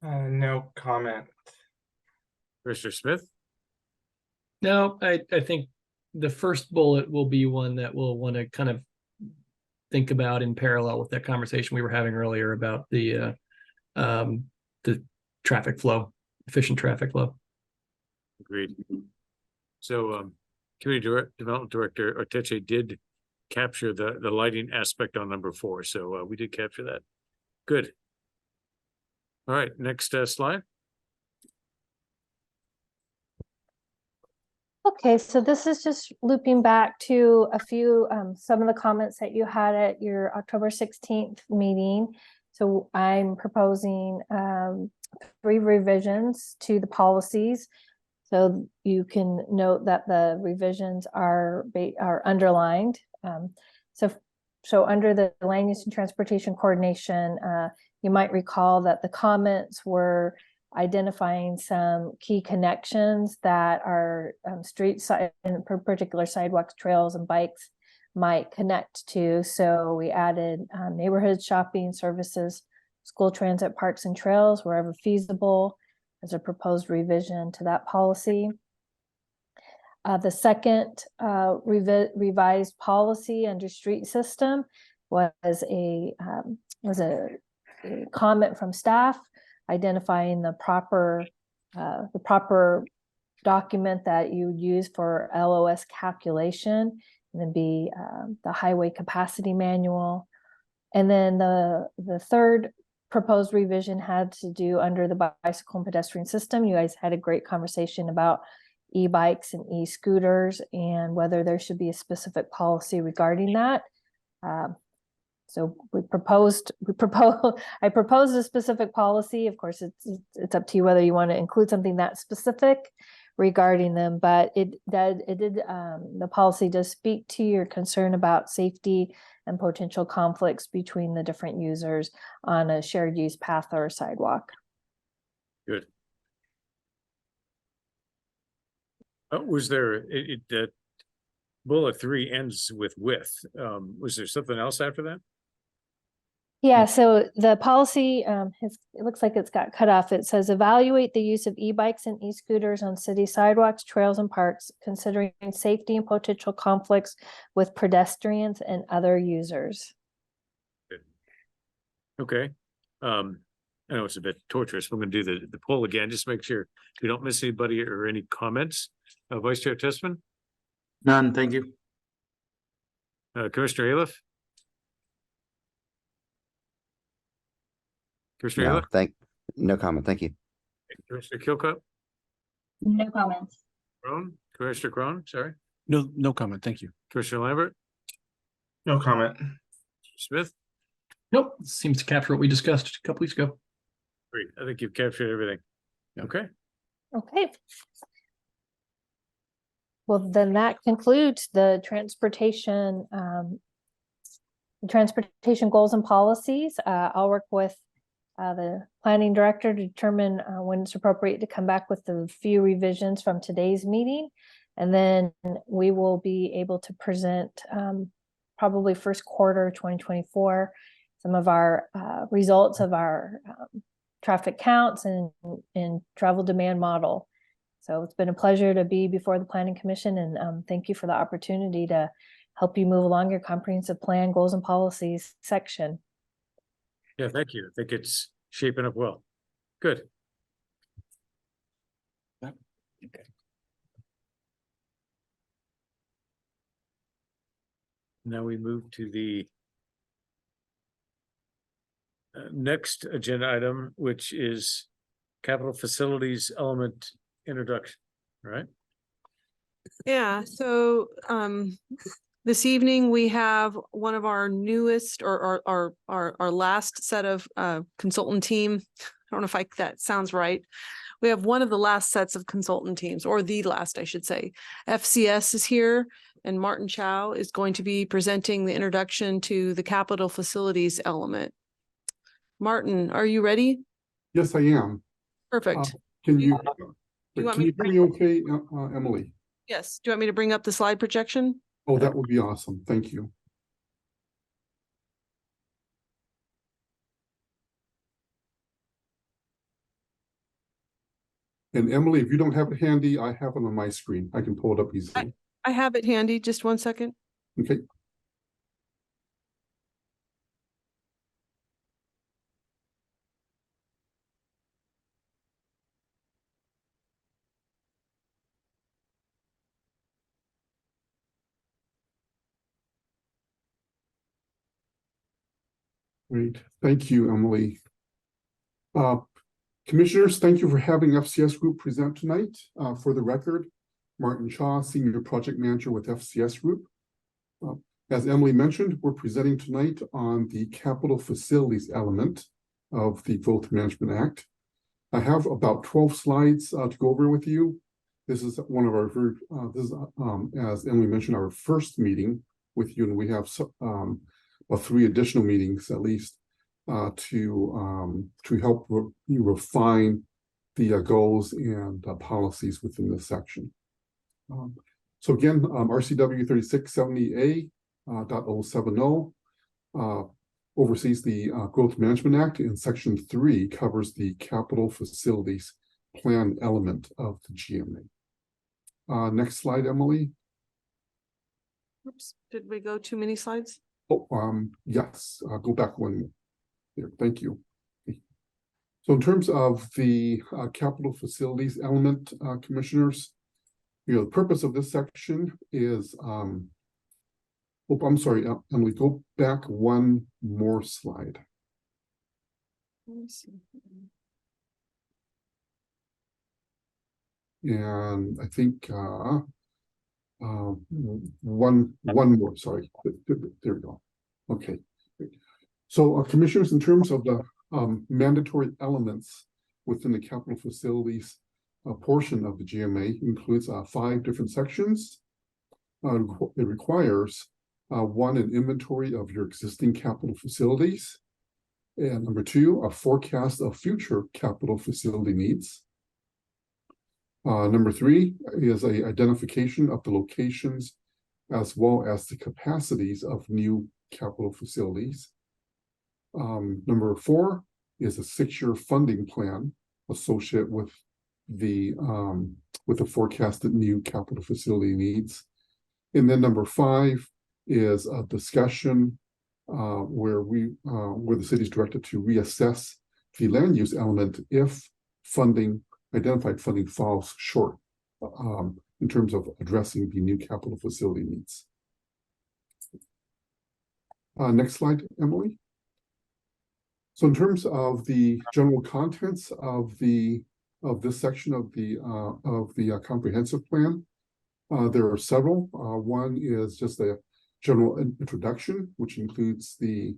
No comment. Commissioner Smith? No, I think the first bullet will be one that we'll want to kind of think about in parallel with that conversation we were having earlier about the traffic flow, efficient traffic flow. Agreed. So Community Development Director Arteche did capture the lighting aspect on number 4. So we did capture that. Good. All right, next slide. Okay, so this is just looping back to a few, some of the comments that you had at your October 16th meeting. So I'm proposing 3 revisions to the policies. So you can note that the revisions are underlined. So under the land use and transportation coordination, you might recall that the comments were identifying some key connections that are street side, in particular sidewalks, trails, and bikes might connect to. So we added neighborhood shopping services, school transit, parks and trails wherever feasible as a proposed revision to that policy. The second revised policy under street system was a comment from staff identifying the proper document that you use for LOS calculation, and then be the highway capacity manual. And then the third proposed revision had to do under the bicycle and pedestrian system. You guys had a great conversation about e-bikes and e-scooters and whether there should be a specific policy regarding that. So I proposed a specific policy. Of course, it's up to you whether you want to include something that specific regarding them, but the policy does speak to your concern about safety and potential conflicts between the different users on a shared use path or a sidewalk. Good. Was there bullet 3 ends with. Was there something else after that? Yeah, so the policy, it looks like it's got cut off. It says evaluate the use of e-bikes and e-scooters on city sidewalks, trails, and parks, considering safety and potential conflicts with pedestrians and other users. Okay. I know it's a bit torturous. We're going to do the poll again. Just make sure we don't miss anybody or any comments. Vice Chair Testman, None, thank you. Commissioner Aliff. Commissioner No, Aliff, no comment. Thank you. Commissioner Kilcutt, No comments. Commissioner Crone, sorry. No comment. Thank you. Commissioner Lambert, No comment. Smith. Nope, seems to capture what we discussed a couple weeks ago. Great. I think you've captured everything. Okay. Okay. Well, then that concludes the transportation goals and policies. I'll work with the planning director to determine when it's appropriate to come back with a few revisions from today's meeting. And then we will be able to present probably first quarter 2024, some of our results of our traffic counts and travel demand model. So it's been a pleasure to be before the Planning Commission, and thank you for the opportunity to help you move along your comprehensive plan, goals and policies section. Yeah, thank you. I think it's shaping up well. Good. Okay. Now we move to the next agenda item, which is capital facilities element introduction, right? Yeah, so this evening we have one of our newest or our last set of consultant team. I don't know if that sounds right. We have one of the last sets of consultant teams, or the last, I should say. FCS is here, and Martin Chow is going to be presenting the introduction to the capital facilities element. Martin, are you ready? Yes, I am. Perfect. Can you want can me you to hear me okay, Emily? Yes. Do you want me to bring up the slide projection? Oh, that would be awesome. Thank you. And Emily, if you don't have it handy, I have it on my screen. I can pull it up easily. I have it handy. Just 1 second. Okay. Great. Thank you, Emily. Commissioners, thank you for having FCS Group present tonight. For the record, Martin Shaw, Senior Project Manager with FCS Group. As Emily mentioned, we're presenting tonight on the capital facilities element of the Growth Management Act. I have about 12 slides to go over with you. This is one of our, as Emily mentioned, our first meeting with you, and we have well, 3 additional meetings at least to help you refine the goals and policies within this section. So again, RCW 3670A.070 oversees the Growth Management Act, and Section 3 covers the capital facilities plan element of the GMA. Next slide, Emily. Oops, did we go too many slides? Oh, yes, go back one more. There, thank you. So in terms of the capital facilities element, commissioners, the purpose of this section is, I'm sorry, Emily, go back one more slide. Let me see. And I think one more, sorry. There we go. Okay. So commissioners, in terms of the mandatory elements within the capital facilities portion of the GMA, includes 5 different sections. It requires 1, an inventory of your existing capital facilities, and number 2, a forecast of future capital facility needs. Number 3 is a identification of the locations as well as the capacities of new capital facilities. Number 4 is a 6-year funding plan associated with the forecasted new capital facility needs. And then number 5 is a discussion where the city is directed to reassess the land use element if identified funding falls short in terms of addressing the new capital facility needs. Next slide, Emily. So in terms of the general contents of this section of the comprehensive plan, there are several. One is just a general introduction, which includes a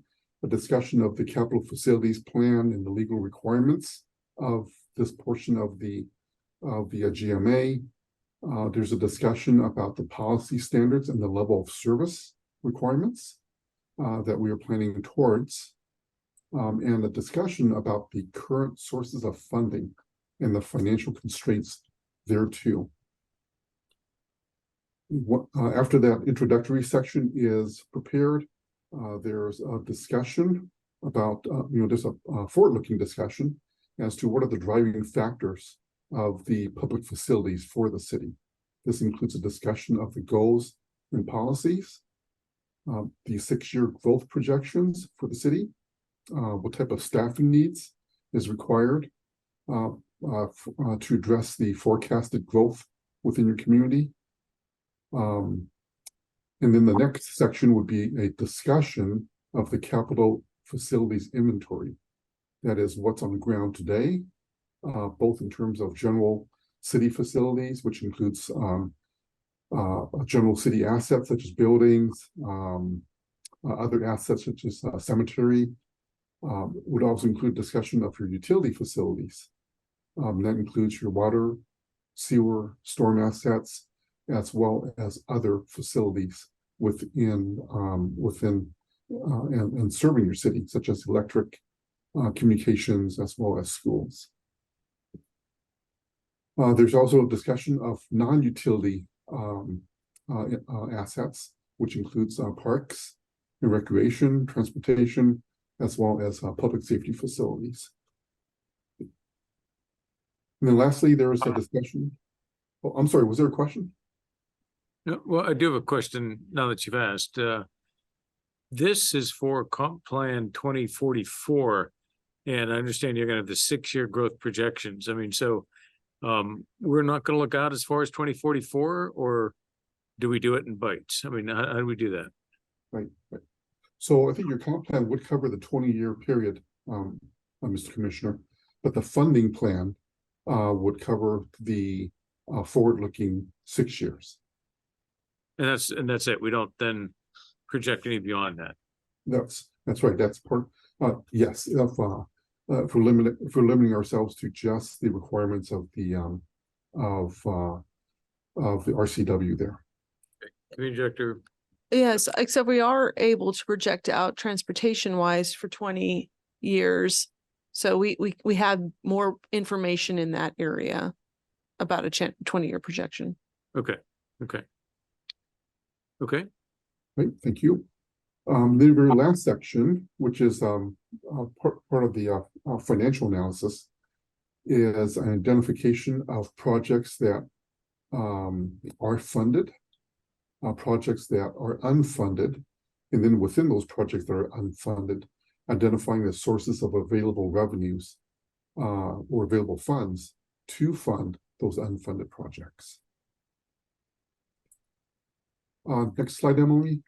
discussion of the capital facilities plan and the legal requirements of this portion of the GMA. There's a discussion about the policy standards and the level of service requirements that we are planning towards, and a discussion about the current sources of funding and the financial constraints thereto. After that introductory section is prepared, there's a discussion about, there's a forward-looking discussion as to what are the driving factors of the public facilities for the city. This includes a discussion of the goals and policies, the 6-year growth projections for the city, what type of staffing needs is required to address the forecasted growth within your community. And then the next section would be a discussion of the capital facilities inventory. That is what's on the ground today, both in terms of general city facilities, which includes general city assets such as buildings, other assets such as cemetery. Would also include discussion of your utility facilities. That includes your water, sewer, storm assets, as well as other facilities within and serving your city, such as electric, communications, as well as schools. There's also a discussion of non-utility assets, which includes parks and recreation, transportation, as well as public safety facilities. And then lastly, there is a discussion. Oh, I'm sorry, was there a question? No, well, I do have a question now that you've asked. This is for Comp Plan 2044, and I understand you're going to have the 6-year growth projections. I mean, so we're not going to look out as far as 2044, or do we do it in bites? I mean, how do we do that? Right. So I think your comp plan would cover the 20-year period, Mr. Commissioner, but the funding plan would cover the forward-looking 6 years. And that's it. We don't then project any beyond that. That's right. That's part. Yes, if we're limiting ourselves to just the requirements of the RCW there. Community Director. Yes, except we are able to project out transportation wise for 20 years. So we have more information in that area about a 20-year projection. Okay. Right, thank you. The very last section, which is part of the financial analysis, is an identification of projects that are funded, projects that are unfunded, and then within those projects that are unfunded, identifying the sources of available revenues or available funds to fund those unfunded projects. Next slide, Emily.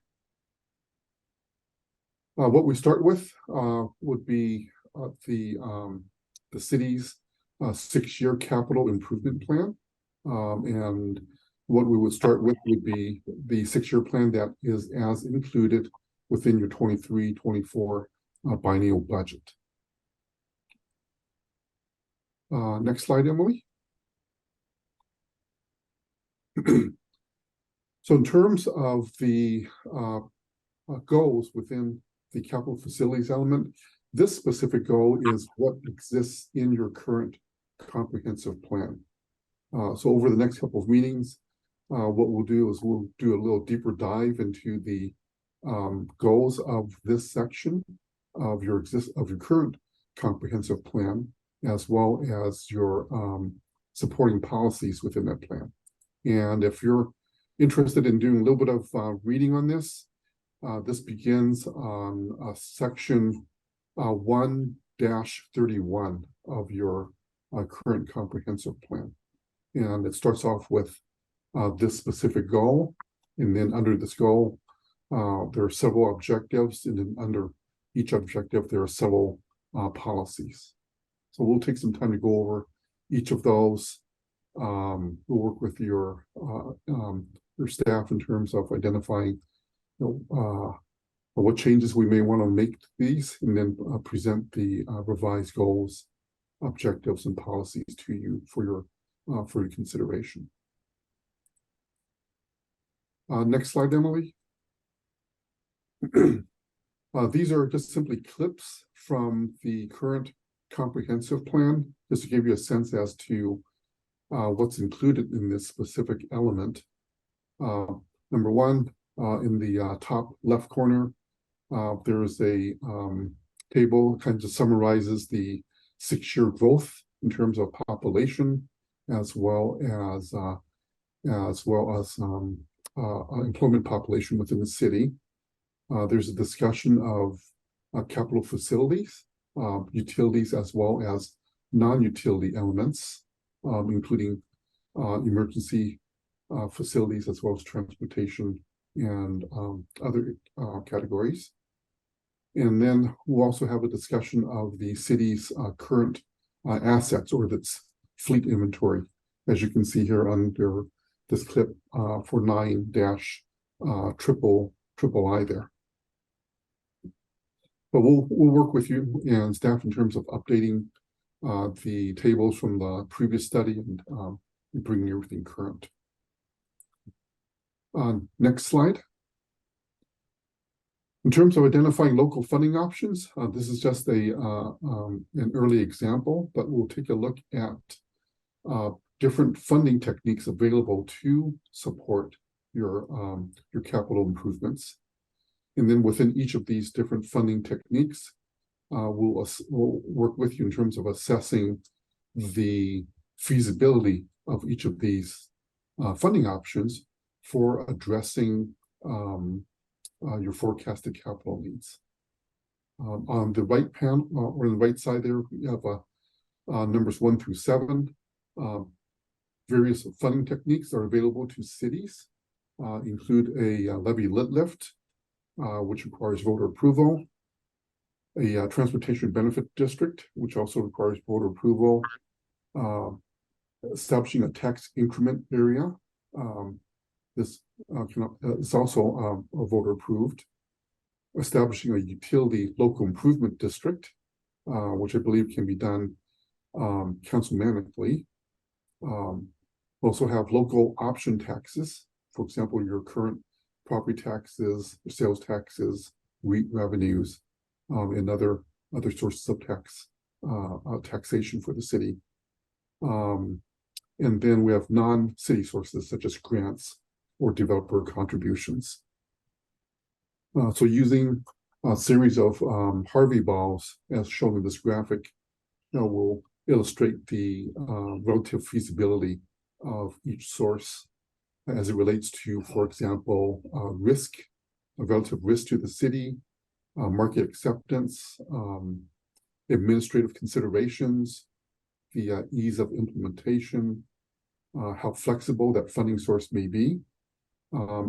What we start with would be the city's 6-year capital improvement plan. And what we would start with would be the 6-year plan that is as included within your 23-24 biennial budget. Next slide, Emily. So in terms of the goals within the capital facilities element, this specific goal is what exists in your current comprehensive plan. So over the next couple of meetings, what we'll do is we'll do a little deeper dive into the goals of this section of your current comprehensive plan, as well as your supporting policies within that plan. And if you're interested in doing a little bit of reading on this, this begins on section 1-31 of your current comprehensive plan. And it starts off with this specific goal. And then under this goal, there are several objectives. And then under each objective, there are several policies. So we'll take some time to go over each of those. We'll work with your staff in terms of identifying what changes we may want to make to these, and then present the revised goals, objectives, and policies to you for your consideration. Next slide, Emily. These are just simply clips from the current comprehensive plan, just to give you a sense as to what's included in this specific element. Number one, in the top left corner, there's a table that kind of summarizes the 6-year growth in terms of population, as well as employment population within the city. There's a discussion of capital facilities, utilities, as well as non-utility elements, including emergency facilities, as well as transportation and other categories. And then we'll also have a discussion of the city's current assets, or its fleet inventory, as you can see here under this clip for 9-III there. But we'll work with you and staff in terms of updating the tables from the previous study and bringing everything current. Next slide. In terms of identifying local funding options, this is just an early example, but we'll take a look at different funding techniques available to support your capital improvements. And then within each of these different funding techniques, we'll work with you in terms of assessing the feasibility of each of these funding options for addressing your forecasted capital needs. On the right panel, or on the right side there, we have numbers 1 through 7. Various funding techniques are available to cities, include a levy lit lift, which requires voter approval, a transportation benefit district, which also requires voter approval, establishing a tax increment area. This is also voter approved. Establishing a utility local improvement district, which I believe can be done councilmanically. Also have local option taxes, for example, your current property taxes, sales taxes, REIT revenues, and other sources of taxation for the city. And then we have non-city sources such as grants or developer contributions. So using a series of Harvey balls, as shown in this graphic, will illustrate the relative feasibility of each source as it relates to, for example, risk, a relative risk to the city, market acceptance, administrative considerations, the ease of implementation, how flexible that funding source may be,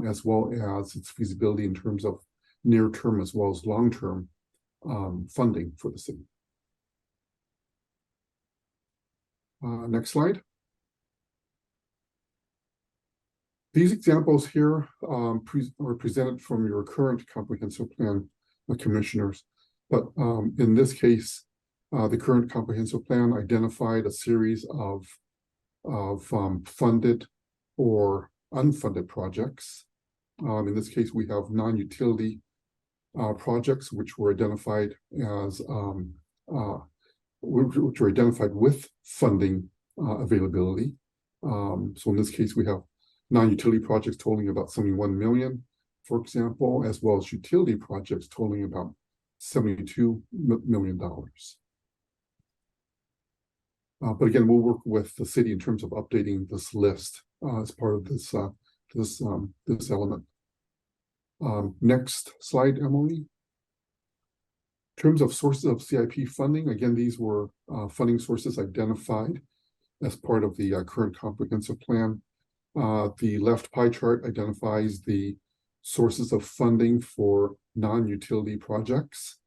as well as its feasibility in terms of near-term as well as long-term funding for the city. Next slide. These examples here are presented from your current comprehensive plan, commissioners. But in this case, the current comprehensive plan identified a series of funded or unfunded projects. In this case, we have non-utility projects which were identified as which were identified with funding availability. So in this case, we have non-utility projects totaling about 71 million, for example, as well as utility projects totaling about $72 million. But again, we'll work with the city in terms of updating this list as part of this element. Next slide, Emily. In terms of sources of CIP funding, again, these were funding sources identified as part of the current comprehensive plan. The left pie chart identifies the sources of funding for non-utility projects.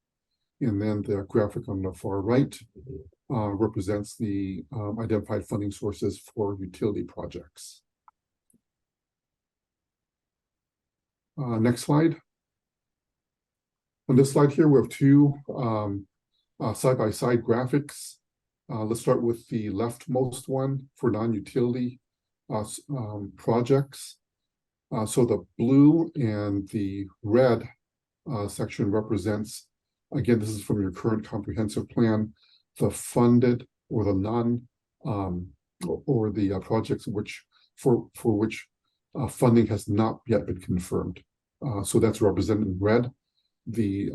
And then the graphic on the far right represents the identified funding sources for utility projects. Next slide. On this slide here, we have two side-by-side graphics. Let's start with the leftmost one for non-utility projects. So the blue and the red section represents, again, this is from your current comprehensive plan, the funded or the or the projects for which funding has not yet been confirmed. So that's represented in red. The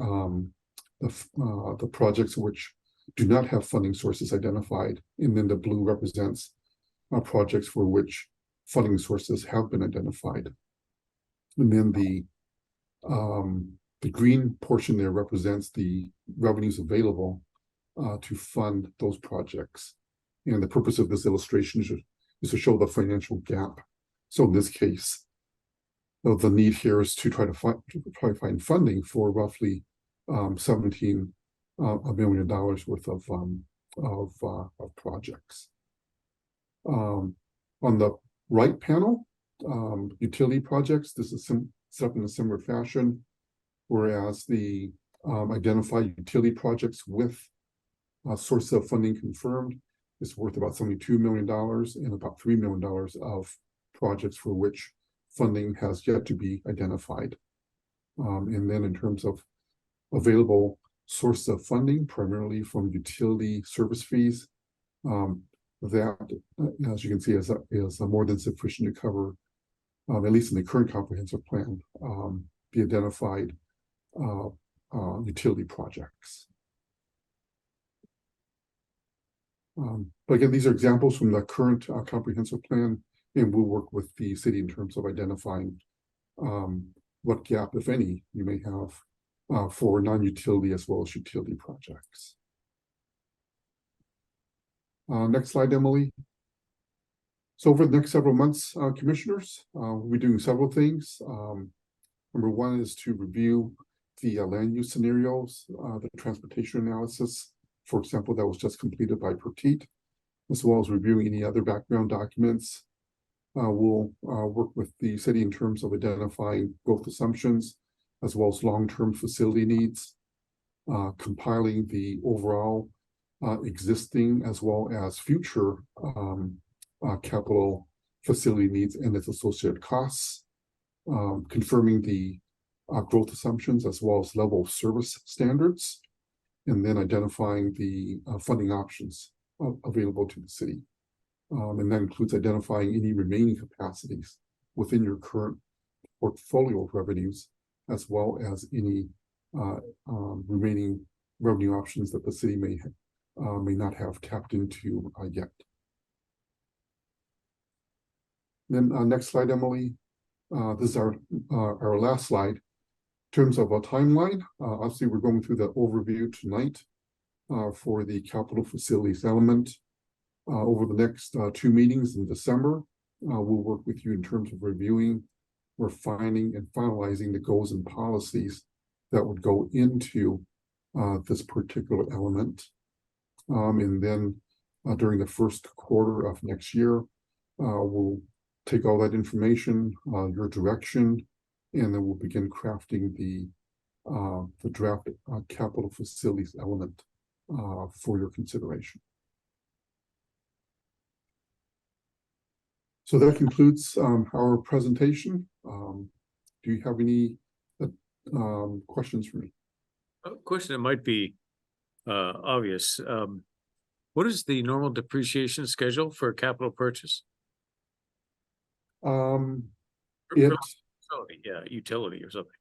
projects which do not have funding sources identified, and then the blue represents projects for which funding sources have been identified. And then the green portion there represents the revenues available to fund those projects. And the purpose of this illustration is to show the financial gap. So in this case, the need here is to try to find funding for roughly $17 million worth of projects. On the right panel, utility projects, this is set up in a similar fashion, whereas the identified utility projects with a source of funding confirmed is worth about $72 million and about $3 million of projects for which funding has yet to be identified. And then in terms of available source of funding, primarily from utility service fees, that, as you can see, is more than sufficient to cover, at least in the current comprehensive plan, the identified utility projects. But again, these are examples from the current comprehensive plan, and we'll work with the city in terms of identifying what gap, if any, you may have for non-utility as well as utility projects. Next slide, Emily. So over the next several months, commissioners, we'll be doing several things. Number one is to review the land use scenarios, the transportation analysis, for example, that was just completed by Petit, as well as reviewing any other background documents. We'll work with the city in terms of identifying growth assumptions, as well as long-term facility needs, compiling the overall existing as well as future capital facility needs and its associated costs, confirming the growth assumptions as well as level of service standards, and then identifying the funding options available to the city. And that includes identifying any remaining capacities within your current portfolio of revenues, as well as any remaining revenue options that the city may not have tapped into yet. Then next slide, Emily. This is our last slide. In terms of a timeline, obviously we're going through the overview tonight for the capital facilities element. Over the next 2 meetings in December, we'll work with you in terms of reviewing, refining, and finalizing the goals and policies that would go into this particular element. And then during the first quarter of next year, we'll take all that information, your direction, and then we'll begin crafting the draft capital facilities element for your consideration. So that concludes our presentation. Do you have any questions for me? A question that might be obvious. What is the normal depreciation schedule for a capital purchase? It, Yeah, utility or something.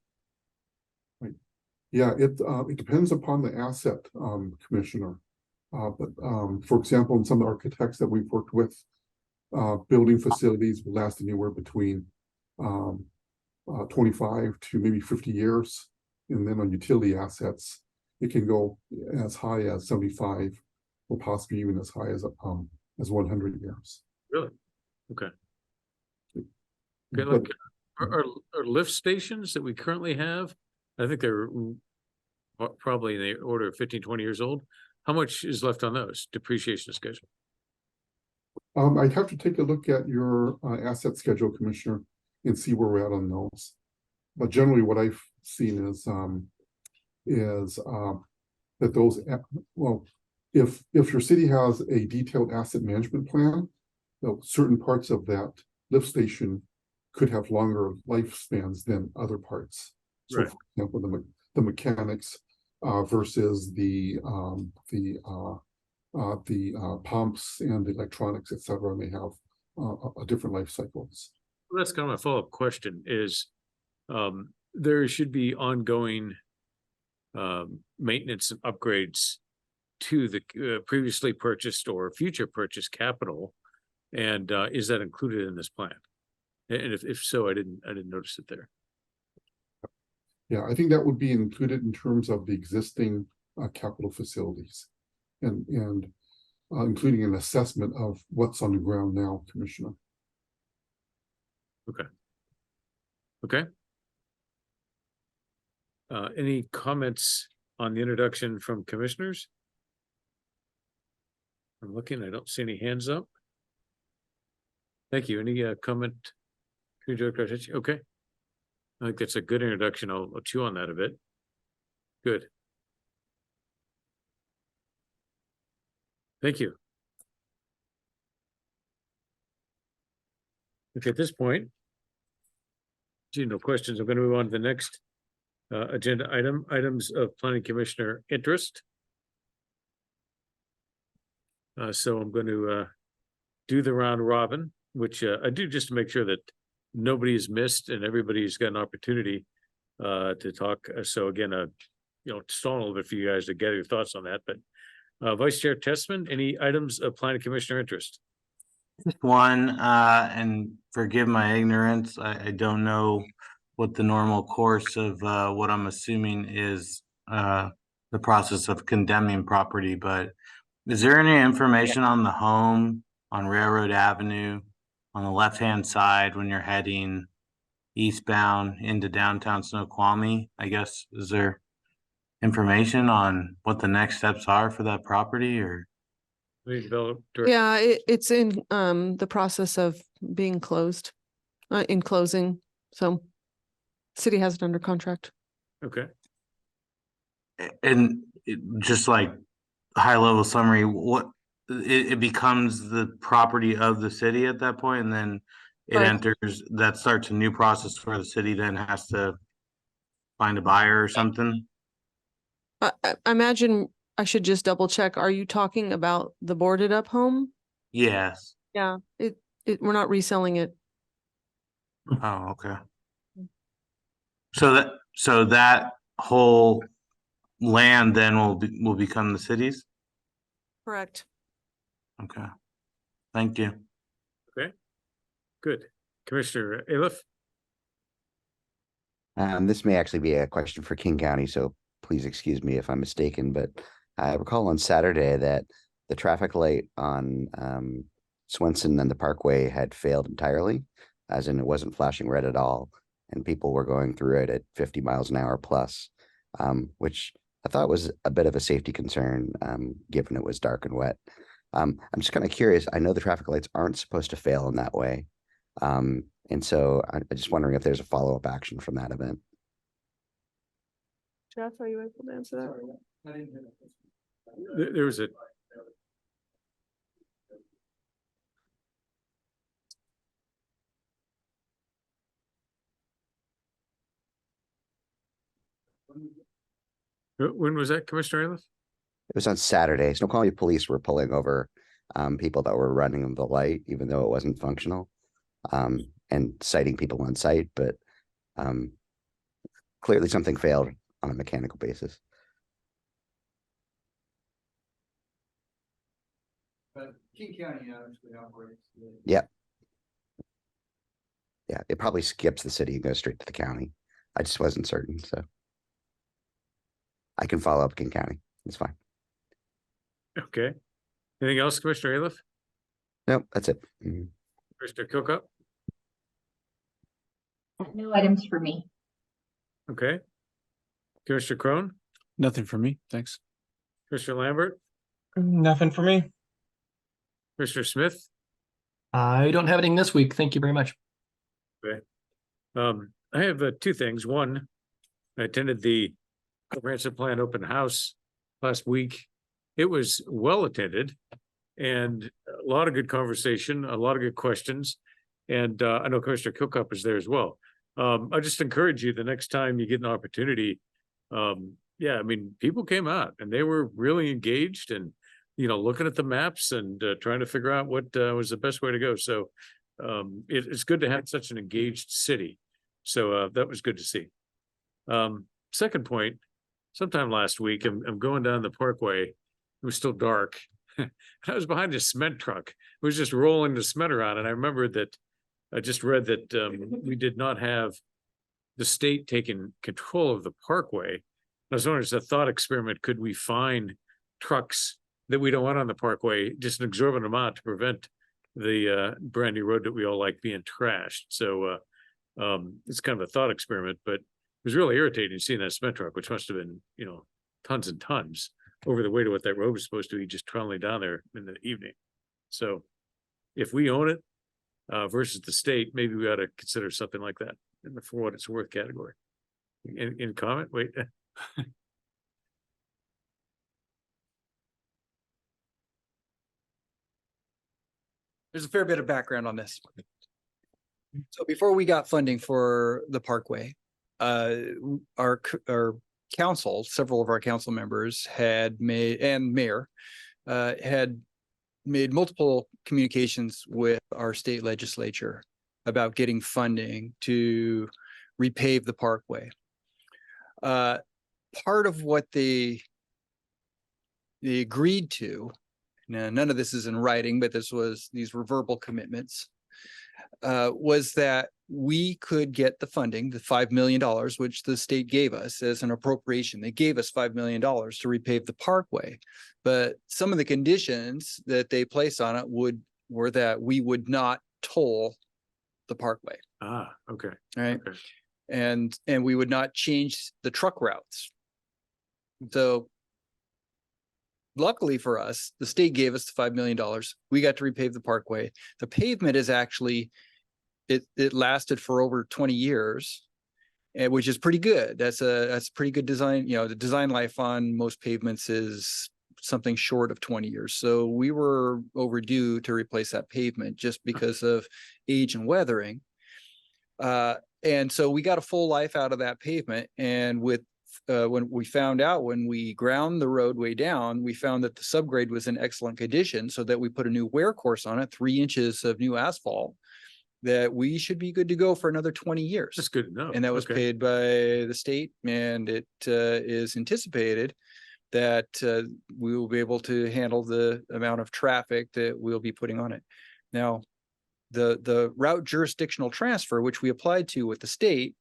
yeah, it depends upon the asset, Commissioner. But for example, in some architects that we've worked with, building facilities will last anywhere between 25 to maybe 50 years. And then on utility assets, it can go as high as 75 or possibly even as high as 100 years. Really? Okay. Okay, But- like, are lift stations that we currently have, I think they're probably in the order of 15, 20 years old. How much is left on those depreciation schedule? I'd have to take a look at your asset schedule, Commissioner, and see where we're at on those. But generally, what I've seen is that those, well, if your city has a detailed asset management plan, certain parts of that lift station could have longer lifespans than other parts. So, Right. for example, the mechanics versus the pumps and the electronics, et cetera, may have a different life cycles. Well, that's kind of my follow-up question is, there should be ongoing maintenance and upgrades to the previously purchased or future purchased capital. And is that included in this plan? And if so, I didn't notice it there. Yeah, I think that would be included in terms of the existing capital facilities and including an assessment of what's on the ground now, Commissioner. Okay. Okay. Any comments on the introduction from commissioners? I'm looking, I don't see any hands up. Thank you. Any comment? Okay. I think that's a good introduction. I'll chew on that a bit. Good. Thank you. Okay, at this point, gee, no questions. I'm going to move on to the next agenda item, items of planning commissioner interest. So I'm going to do the round robin, which I do just to make sure that nobody is missed and everybody's got an opportunity to talk. So again, stall a little bit for you guys to get your thoughts on that. But Vice Chair Testman, any items of planning commissioner interest? Just one, and forgive my ignorance, I don't know what the normal course of what I'm assuming is the process of condemning property, but is there any information on the home on Railroad Avenue on the left-hand side when you're heading eastbound into downtown Snoqualmie? I guess, is there information on what the next steps are for that property or? Yeah, it's in the process of being closed, in closing. So city has it under contract. Okay. And just like high level summary, what it becomes the property of the city at that point, and then it enters, that starts a new process where the city then has to find a buyer or something. I imagine I should just double check. Are you talking about the boarded up home? Yes. Yeah, we're not reselling it. Oh, okay. So that whole land then will become the city's? Correct. Okay. Thank you. Okay. Good. Commissioner Aliff? This may actually be a question for King County, so please excuse me if I'm mistaken, but I recall on Saturday that the traffic light on Swenson and the Parkway had failed entirely, as in it wasn't flashing red at all, and people were going through it at 50 miles an hour plus, which I thought was a bit of a safety concern, given it was dark and wet. I'm just kind of curious. I know the traffic lights aren't supposed to fail in that way. And so I'm just wondering if there's a follow-up action from that event. Jeff, are you able to answer that? There was a. When was that, Commissioner Aliff? It was on Saturday. Snoqualmie police were pulling over people that were running the light, even though it wasn't functional. and citing people on site, but clearly something failed on a mechanical basis. But King County actually operates. Yeah. Yeah, it probably skips the city and goes straight to the county. I just wasn't certain, so. I can follow up King County. It's fine. Okay. Anything else, Commissioner Aliff? Nope, that's it. Mhm. Commissioner Kilcup? No items for me. Okay. Commissioner Crone? Nothing for me. Thanks. Commissioner Lambert? Nothing for me. Commissioner Smith? I don't have anything this week. Thank you very much. Okay. I have two things. One, I attended the comprehensive plan open house last week. It was well attended and a lot of good conversation, a lot of good questions. And I know Commissioner Kilcup is there as well. I just encourage you the next time you get an opportunity. Yeah, I mean, people came out and they were really engaged and, looking at the maps and trying to figure out what was the best way to go. So it's good to have such an engaged city. So that was good to see. Second point, sometime last week, I'm going down the parkway. It was still dark. I was behind a cement truck. It was just rolling the cement around. And I remember that I just read that we did not have the state taking control of the parkway. I was wondering, as a thought experiment, could we find trucks that we don't want on the parkway, just an exorbitant amount to prevent the brand new road that we all like being trashed? So it's kind of a thought experiment, but it was really irritating seeing that cement truck, which must have been, tons and tons over the weight of what that road was supposed to be, just trundling down there in the evening. So if we own it versus the state, maybe we ought to consider something like that in the for what it's worth category. In comment, wait. There's a fair bit of background on this. So before we got funding for the parkway, our council, several of our council members had made, and mayor, had made multiple communications with our state legislature about getting funding to repave the parkway. Part of what they agreed to, now none of this is in writing, but these were verbal commitments, was that we could get the funding, the $5 million, which the state gave us as an appropriation. They gave us $5 million to repave the parkway. But some of the conditions that they placed on it were that we would not toll the parkway. Ah, okay. All right. Okay. And we would not change the truck routes. So luckily for us, the state gave us the $5 million. We got to repave the parkway. The pavement is actually, it lasted for over 20 years, which is pretty good. That's pretty good design. The design life on most pavements is something short of 20 years. So we were overdue to replace that pavement just because of age and weathering. And so we got a full life out of that pavement. And when we ground the roadway down, we found that the subgrade was in excellent condition, so that we put a new wear course on it, 3 inches of new asphalt, that we should be good to go for another 20 years. That's good to know. And that was paid by the state, and it is anticipated that we will be able to handle the amount of traffic that we'll be putting on it. Now, the route jurisdictional transfer, which we applied to with the state,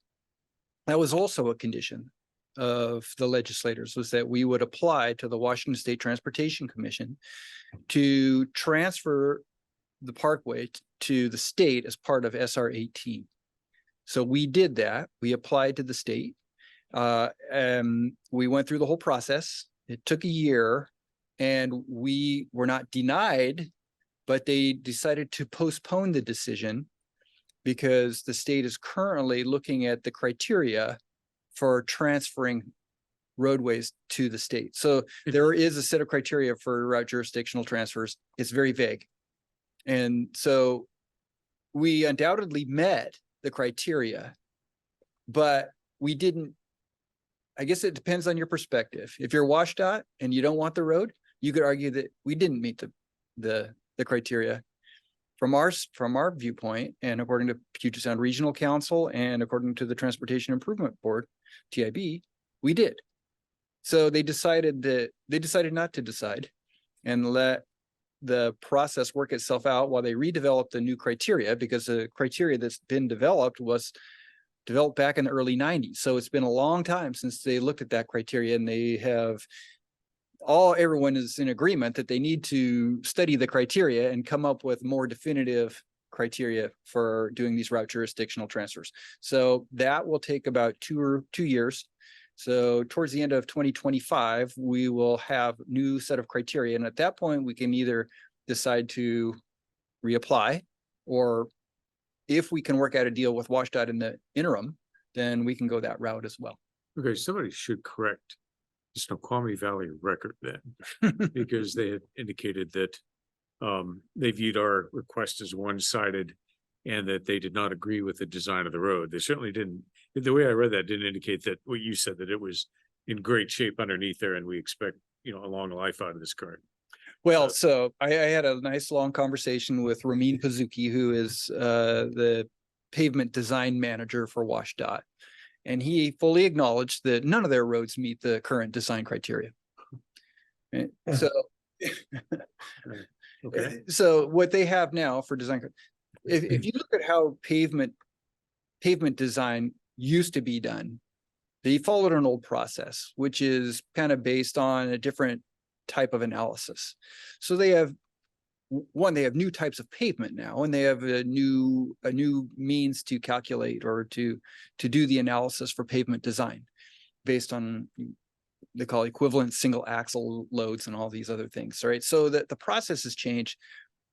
that was also a condition of the legislators, was that we would apply to the Washington State Transportation Commission to transfer the parkway to the state as part of SR 18. So we did that. We applied to the state. And we went through the whole process. It took a year, and we were not denied, but they decided to postpone the decision because the state is currently looking at the criteria for transferring roadways to the state. So there is a set of criteria for route jurisdictional transfers. It's very vague. And so we undoubtedly met the criteria, but we didn't. I guess it depends on your perspective. If you're WashDOT and you don't want the road, you could argue that we didn't meet the criteria. from our viewpoint, and according to Puget Sound Regional Council and according to the Transportation Improvement Board, TIB, we did. So they decided not to decide and let the process work itself out while they redeveloped the new criteria, because the criteria that's been developed was developed back in the early 90s. So it's been a long time since they looked at that criteria, and they have everyone is in agreement that they need to study the criteria and come up with more definitive criteria for doing these route jurisdictional transfers. So that will take about 2 years. So towards the end of 2025, we will have new set of criteria. And at that point, we can either decide to reapply, or if we can work out a deal with WashDOT in the interim, then we can go that route as well. Okay, somebody should correct the Snoqualmie Valley record then, because they had indicated that they viewed our request as one-sided and that they did not agree with the design of the road. They certainly didn't. The way I read that didn't indicate that what you said, that it was in great shape underneath there, and we expect, a long life out of this car. Well, so I had a nice long conversation with Ramin Pazuki, who is the pavement design manager for WashDOT. And he fully acknowledged that none of their roads meet the current design criteria. So, Okay. So what they have now for design, if you look at how pavement design used to be done, they followed an old process, which is kind of based on a different type of analysis. So they have new types of pavement now, and they have a new means to calculate or to do the analysis for pavement design based on, they call equivalent single axle loads and all these other things, right? So that the process has changed.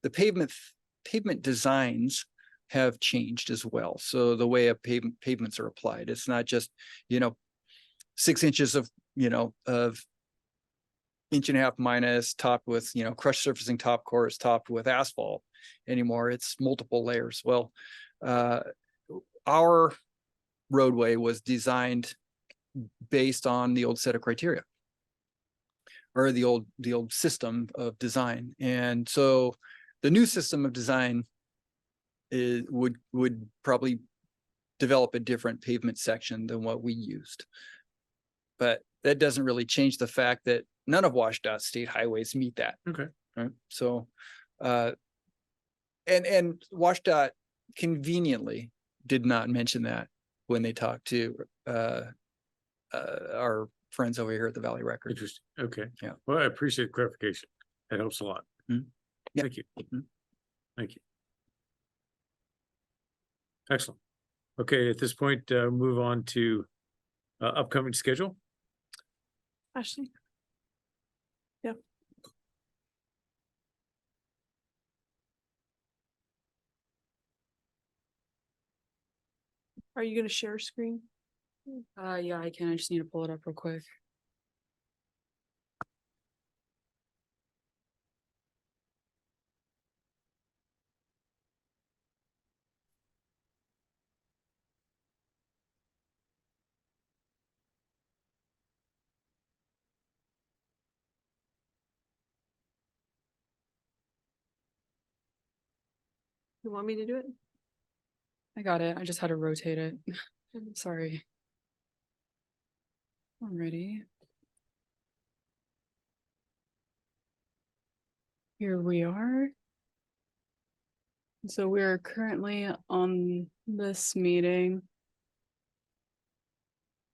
The pavement designs have changed as well. So the way pavements are applied, it's not just 6 inches of 1.5 inches minus topped with crushed surfacing top course topped with asphalt anymore. It's multiple layers. Well, our roadway was designed based on the old set of criteria, or the old system of design. And so the new system of design would probably develop a different pavement section than what we used. But that doesn't really change the fact that none of WashDOT state highways meet that. Okay. Right. So, and WashDOT conveniently did not mention that when they talked to our friends over here at the Valley Record. Interesting. Okay. Yeah. Well, I appreciate the clarification. That helps a lot. Mm-hmm. Yeah. Thank you. Mm-hmm. Thank you. Excellent. Okay, at this point, move on to upcoming schedule. Ashley? Yeah. Are you going to share screen? Yeah, I can. I just need to pull it up real quick. You want me to do it? I got it. I just had to rotate it. Sorry. Alrighty. Here we are. So we are currently on this meeting.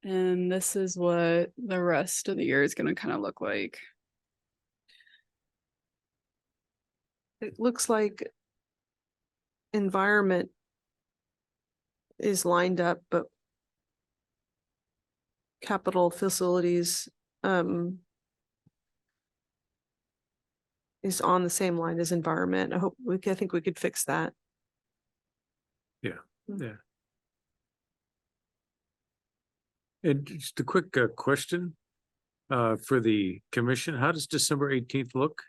And this is what the rest of the year is going to kind of look like. It looks like environment is lined up, but capital facilities is on the same line as environment. I think we could fix that. Yeah. Yeah. And just a quick question for the commission. How does December 18th look?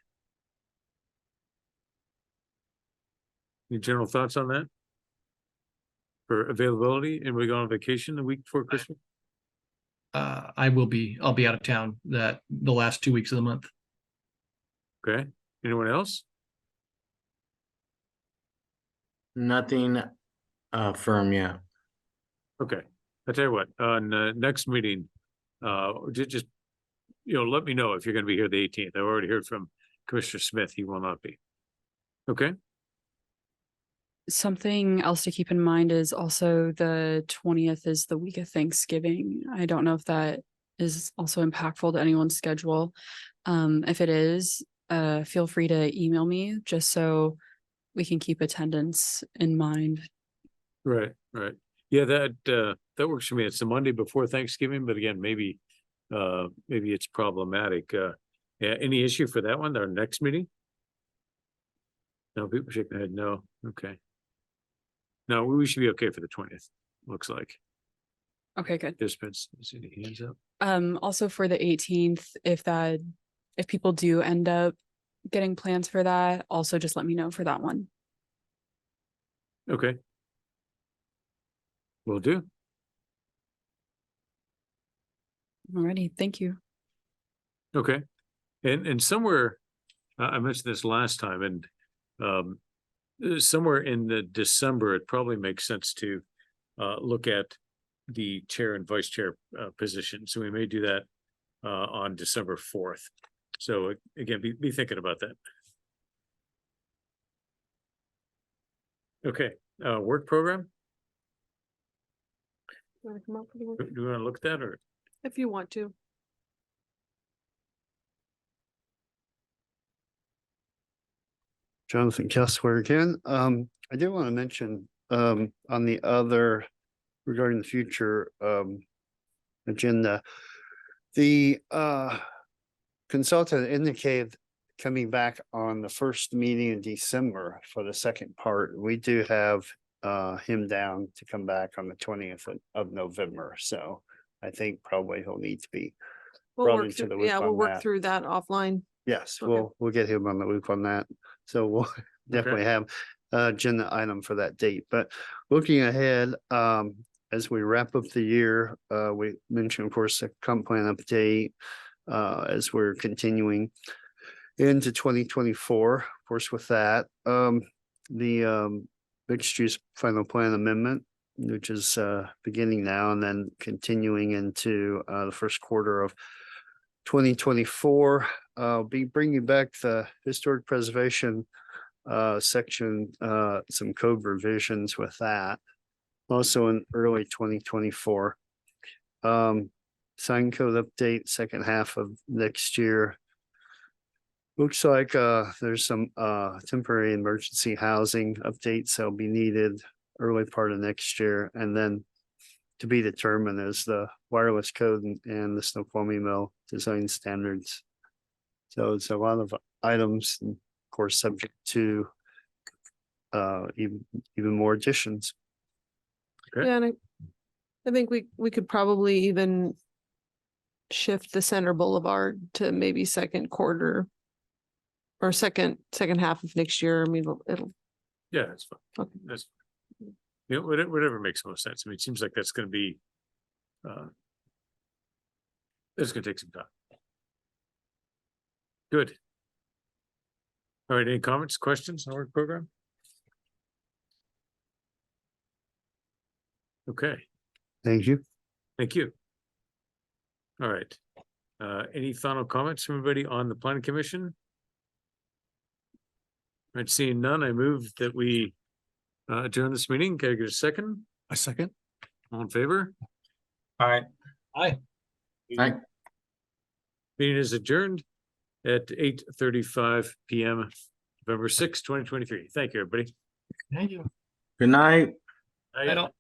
Any general thoughts on that? For availability, and we go on vacation the week before Christmas? I'll be out of town the last 2 weeks of the month. Okay. Anyone else? Nothing firm yet. Okay, I'll tell you what, on next meeting, just, let me know if you're gonna be here the 18th. I've already heard from Commissioner Smith, he will not be. Okay, Something else to keep in mind is also the 20th is the week of Thanksgiving. I don't know if that is also impactful to anyone's schedule. If it is, feel free to email me just so we can keep attendance in mind. right. Yeah, that works for me. It's the Monday before Thanksgiving, but again, maybe it's problematic. Yeah, any issue for that one, our next meeting? No, people shaking their head, no, okay. No, we should be okay for the 20th, looks like. Okay, good. Participants, is any hands up? Also for the 18th, if people do end up getting plans for that, also just let me know for that one. Okay. Will do. Alrighty, thank you. Okay. And somewhere, I mentioned this last time, and somewhere in the December, it probably makes sense to look at the chair and vice chair position. So we may do that on December 4th. So again, be thinking about that. Okay, work program. Want to come up with a work- Do you want to look at that, or? If you want to. Jonathan Kessler again. I do want to mention, on the other regarding the future, agenda, the, consultant indicated coming back on the first meeting in December for the second part. We do have, him down to come back on the 20th of November. So I think probably he'll need to be We'll brought work into through, the loop yeah, we'll on work that. through that offline. Yes, Okay. we'll get him on the loop on that. So we'll definitely have agenda item for that date. But looking ahead, as we wrap up the year, we mentioned, of course, the comp plan update, as we're continuing into 2024. Of course, with that, the mixed use final plan amendment, which is beginning now and then continuing into the first quarter of 2024. I'll be bringing back the historic preservation section, some code revisions with that. Also in early 2024. Sign code update second half of next year. Looks like there's some temporary emergency housing updates that'll be needed early part of next year, and then to be determined is the wireless code and the Snoqualmie Mill design standards. So it's a lot of items, and of course, subject to even more additions. Okay. Yeah, and I think we could probably even shift the Center Boulevard to maybe second quarter or second half of next year. I mean, it'll. Yeah, that's fine. Okay. That's, whatever makes most sense. I mean, it seems like that's gonna be, it's gonna take some time. Good. All right, any comments, questions on our program? Okay, Thank you. thank you. All right. Any final comments from everybody on the planning commission? All right, seeing none, I move that we adjourn this meeting. Can I get a second? A second. All in favor? All right. Aye. Aye. Meeting is adjourned at 8:35 PM, November 6th, 2023. Thank you, everybody. Thank you. Good night. I don't.